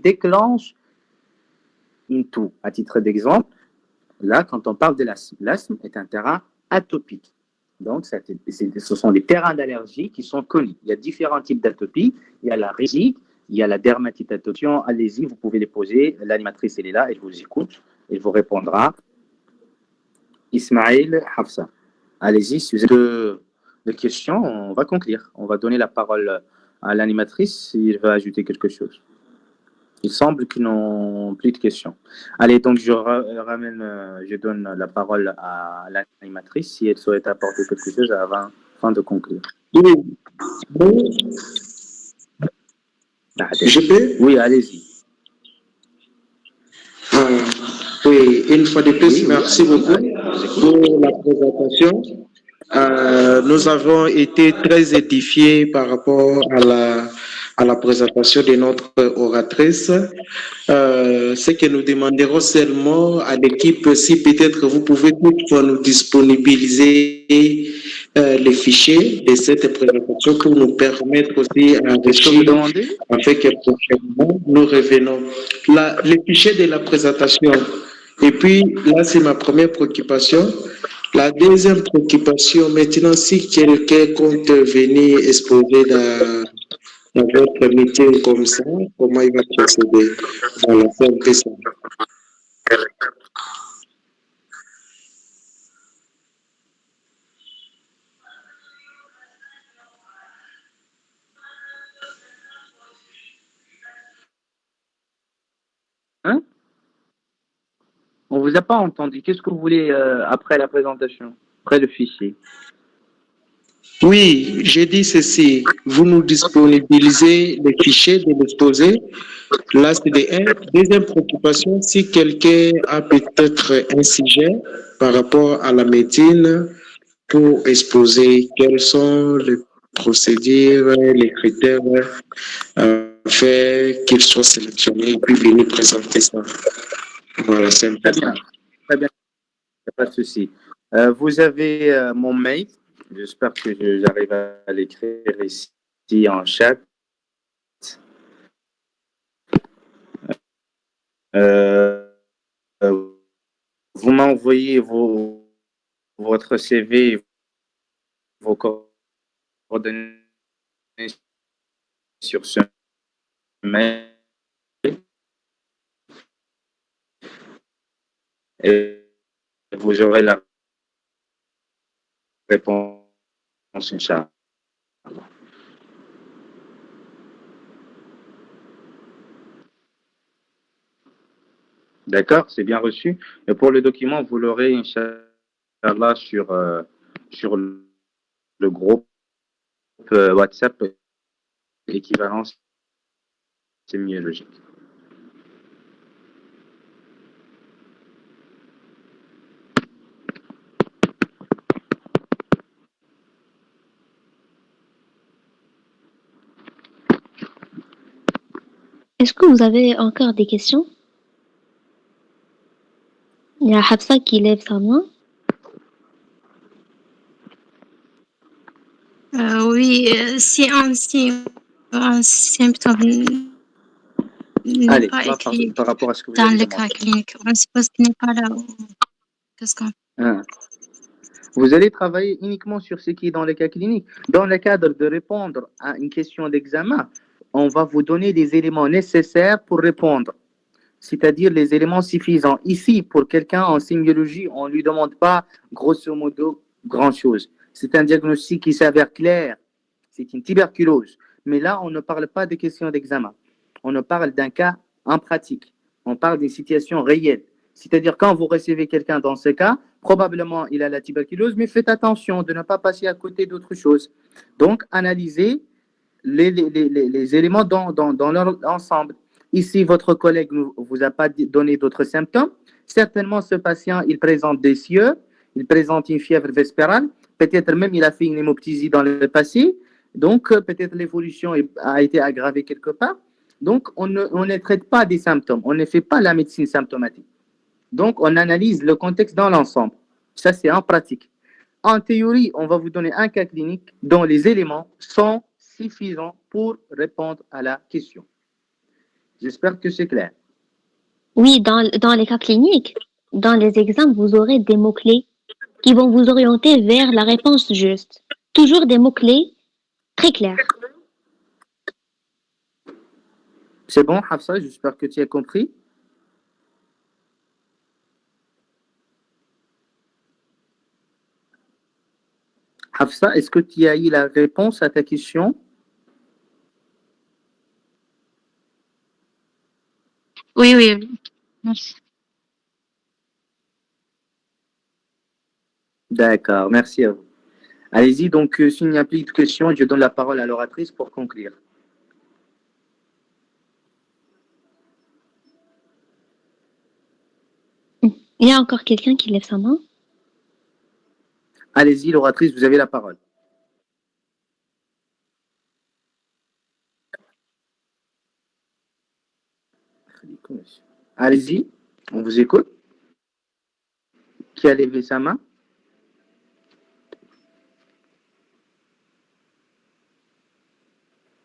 déclenchent une toux. À titre d'exemple, là, quand on parle de l'asthme, l'asthme est un terrain atopique. Donc, ce sont des terrains d'allergie qui sont connus. Il y a différents types d'atopie. Il y a la rhinite, il y a la dermatite atopique. Allez-y, vous pouvez les poser. L'animatrice, elle est là, elle vous écoute. Elle vous répondra. Ismaël Hafsa. Allez-y, si vous avez des questions, on va conclure. On va donner la parole à l'animatrice s'il veut ajouter quelque chose. Il semble qu'ils n'ont plus de questions. Allez, donc je donne la parole à l'animatrice si elle souhaite apporter quelque chose avant de conclure. Oui. Je peux? Oui, allez-y. Oui, une fois de plus, merci beaucoup pour la présentation. Nous avons été très édifiés par rapport à la présentation de notre oratrice. Ce que nous demanderons seulement à l'équipe, si peut-être vous pouvez toutefois nous disponibiliser les fichiers de cette présentation pour nous permettre aussi à enrichir, afin que prochainement nous revenons. Les fichiers de la présentation. Et puis là, c'est ma première préoccupation. La deuxième préoccupation, maintenant, si quelqu'un compte venir exposer dans votre meeting comme ça, comment il va procéder? Voilà, c'est un peu ça. Hein? On ne vous a pas entendu. Qu'est-ce que vous voulez après la présentation, après le fichier? Oui, j'ai dit ceci. Vous nous disponibilisez les fichiers de l'exposé. Là, c'est de un. Deuxième préoccupation, si quelqu'un a peut-être un sujet par rapport à la médecine pour exposer quelles sont les procédures, les critères, faire qu'il soit sélectionné et puis venir présenter ça. Voilà, c'est un peu Très bien. Très bien. Pas de souci. Vous avez mon mail. J'espère que j'arrive à l'écrire ici en chat. Vous m'envoyez votre CV, vos coordonnées sur ce mail. et vous aurez la réponse, Inch'Allah. D'accord, c'est bien reçu. Et pour le document, vous l'aurez, Inch'Allah, sur le groupe WhatsApp équivalence sémiologique. Est-ce que vous avez encore des questions? Il y a Hafsa qui lève sa main. Oui, si un symptôme n'est Allez, pas là, écrit par rapport à ce que vous dans avez le cas demandé. clinique, on suppose qu'il n'est pas là. Qu'est-ce qu'on Hein. Vous allez travailler uniquement sur ce qui est dans le cas clinique. Dans le cadre de répondre à une question d'examen, on va vous donner des éléments nécessaires pour répondre, c'est-à-dire les éléments suffisants. Ici, pour quelqu'un en sémiologie, on ne lui demande pas, grosso modo, grand-chose. C'est un diagnostic qui s'avère clair. C'est une tuberculose. Mais là, on ne parle pas de questions d'examen. On ne parle d'un cas en pratique. On parle d'une situation réelle. C'est-à-dire, quand vous recevez quelqu'un dans ce cas, probablement il a la tuberculose, mais faites attention de ne pas passer à côté d'autre chose. Donc, analysez les éléments dans leur ensemble. Ici, votre collègue ne vous a pas donné d'autres symptômes. Certainement, ce patient, il présente des cieux, il présente une fièvre vespérale, peut-être même il a fait une hémoptysie dans le passé, donc peut-être l'évolution a été aggravée quelque part. Donc, on ne traite pas des symptômes, on ne fait pas la médecine symptomatique. Donc, on analyse le contexte dans l'ensemble. Ça, c'est en pratique. En théorie, on va vous donner un cas clinique dont les éléments sont suffisants pour répondre à la question. J'espère que c'est clair. Oui, dans les cas cliniques, dans les examens, vous aurez des mots-clés qui vont vous orienter vers la réponse juste. Toujours des mots-clés très clairs. C'est bon, Hafsa, j'espère que tu as compris. Hafsa, est-ce que tu as eu la réponse à ta question? Oui, oui, merci. D'accord, merci à vous. Allez-y, donc s'il n'y a plus de questions, je donne la parole à l'oratrice pour conclure. Il y a encore quelqu'un qui lève sa main? Allez-y, l'oratrice, vous avez la parole. Allez-y, on vous écoute. Qui a levé sa main?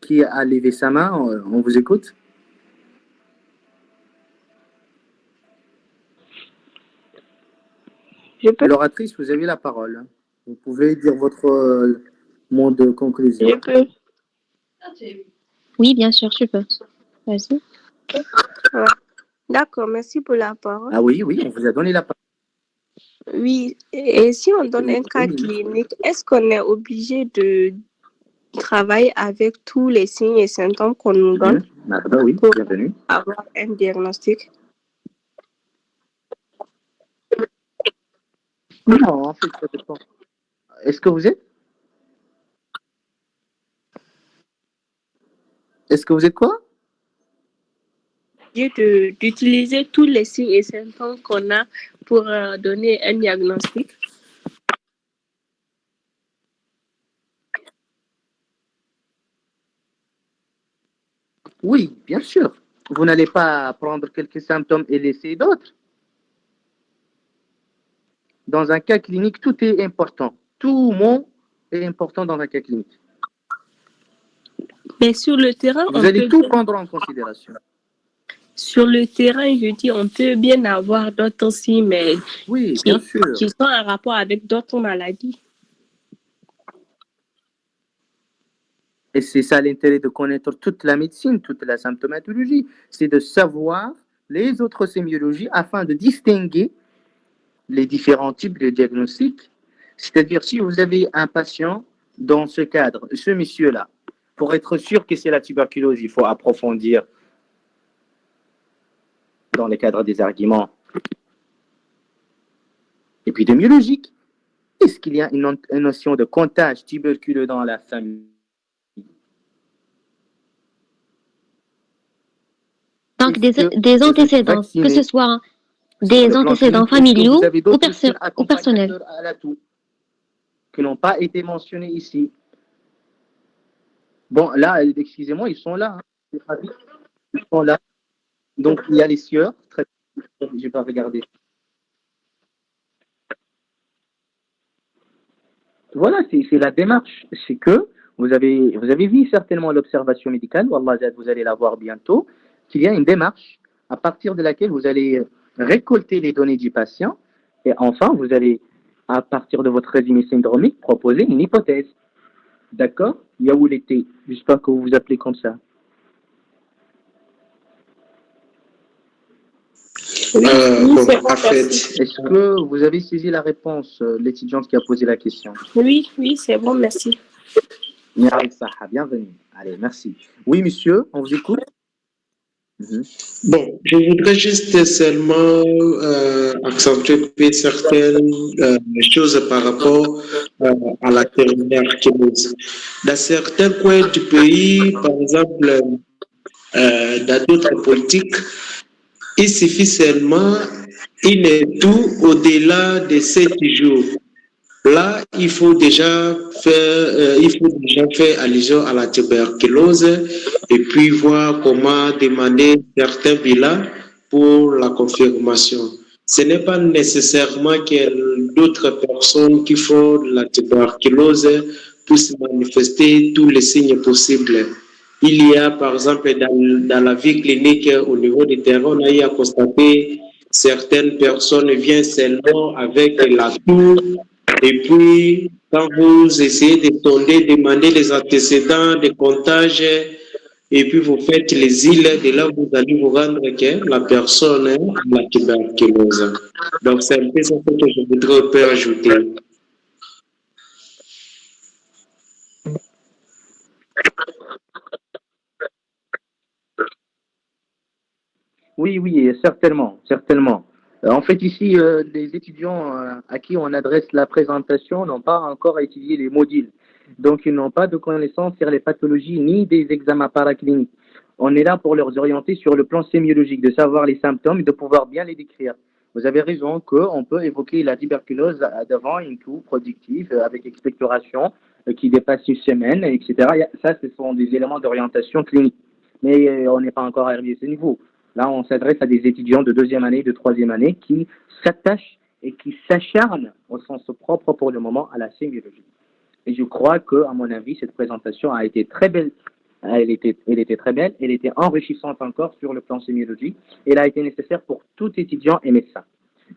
Qui a levé sa main? On vous écoute. L'oratrice, vous avez la parole. Vous pouvez dire votre mot de conclusion. Je peux. Oui, bien sûr, tu peux. Vas-y. Ouais. D'accord, merci pour la parole. Ah oui, oui, on vous a donné la parole. Oui, et si on donne un cas clinique, est-ce qu'on est obligé de travailler avec tous les signes et symptômes qu'on nous donne Ah, bah oui, pour bienvenue. avoir un diagnostic? Non, en fait, ça dépend. Est-ce que vous êtes? Est-ce que vous êtes quoi? D'utiliser tous les signes et symptômes qu'on a pour donner un diagnostic? Oui, bien sûr. Vous n'allez pas prendre quelques symptômes et laisser d'autres. Dans un cas clinique, tout est important. Tout mot est important dans un cas clinique. Mais sur le terrain, Vous allez tout prendre en considération. Sur le terrain, je dis, on peut bien avoir d'autres signes, mais oui, bien sûr, qui sont en rapport avec d'autres maladies. Et c'est ça l'intérêt de connaître toute la médecine, toute la symptomatologie. C'est de savoir les autres sémiologies afin de distinguer les différents types de diagnostics. C'est-à-dire, si vous avez un patient dans ce cadre, ce monsieur-là, pour être sûr que c'est la tuberculose, il faut approfondir dans le cadre des arguments épidémiologiques. Est-ce qu'il y a une notion de contagion tuberculeux dans la famille? Donc, des antécédents, que ce soit des antécédents familiaux ou personnels. Qui n'ont pas été mentionnés ici. Bon, là, excusez-moi, ils sont là. Hein. Ils sont là. Donc, il y a les sieurs. Je n'ai pas regardé. Voilà, c'est la démarche. C'est que vous avez vu certainement l'observation médicale, Wallah, vous allez la voir bientôt, qu'il y a une démarche à partir de laquelle vous allez récolter les données du patient et enfin, vous allez, à partir de votre résumé syndromique, proposer une hypothèse. D'accord? Yaoulete, j'espère que vous vous appelez comme ça. En fait, est-ce que vous avez saisi la réponse, l'étudiante qui a posé la question? Oui, c'est bon, merci. Bienvenue. Allez, merci. Oui, monsieur, on vous écoute. Bon, je voudrais juste seulement accentuer certaines choses par rapport à la tuberculose. Dans certains coins du pays, par exemple, dans d'autres politiques, il suffit seulement une toux au-delà de 7 jours. Là, il faut déjà faire allusion à la tuberculose et puis voir comment demander certains bilans pour la confirmation. Ce n'est pas nécessairement que d'autres personnes qui font la tuberculose puissent manifester tous les signes possibles. Il y a, par exemple, dans la vie clinique, au niveau du terrain, on a eu à constater certaines personnes viennent seulement avec la toux. Et puis, quand vous essayez de sonder, demander les antécédents, des comptages, et puis vous faites les îles, de là vous allez vous rendre que la personne a la tuberculose. Donc, c'est un peu ça que je voudrais ajouter. Oui, certainement. En fait, ici, les étudiants à qui on adresse la présentation n'ont pas encore étudié les modules. Donc, ils n'ont pas de connaissances sur les pathologies ni des examens paracliniques. On est là pour leur orienter sur le plan sémiologique, de savoir les symptômes et de pouvoir bien les décrire. Vous avez raison qu'on peut évoquer la tuberculose devant une toux productive avec expectoration qui dépasse 1 semaine, etc. Ça, ce sont des éléments d'orientation clinique. Mais on n'est pas encore arrivé à ce niveau. Là, on s'adresse à des étudiants de 2e année, de 3e année qui s'attachent et qui s'acharnent au sens propre pour le moment à la sémiologie. Et je crois que, à mon avis, cette présentation a été très belle. Elle était très belle, elle était enrichissante encore sur le plan sémiologique. Elle a été nécessaire pour tout étudiant et médecin.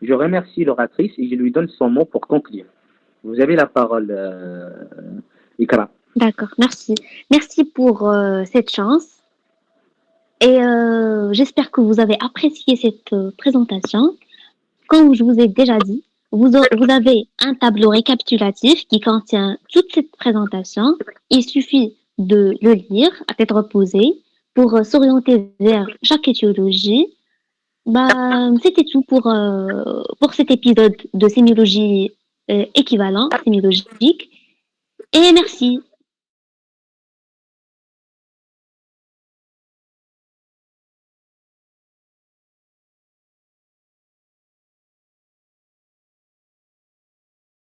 Je remercie l'oratrice et je lui donne son mot pour conclure. Vous avez la parole, Ikra. D'accord, merci. Merci pour cette chance. Et j'espère que vous avez apprécié cette présentation. Comme je vous ai déjà dit, vous avez un tableau récapitulatif qui contient toute cette présentation. Il suffit de le lire à tête reposée pour s'orienter vers chaque étiologie. C'était tout pour cet épisode de sémiologie équivalent, sémiologique. Et merci.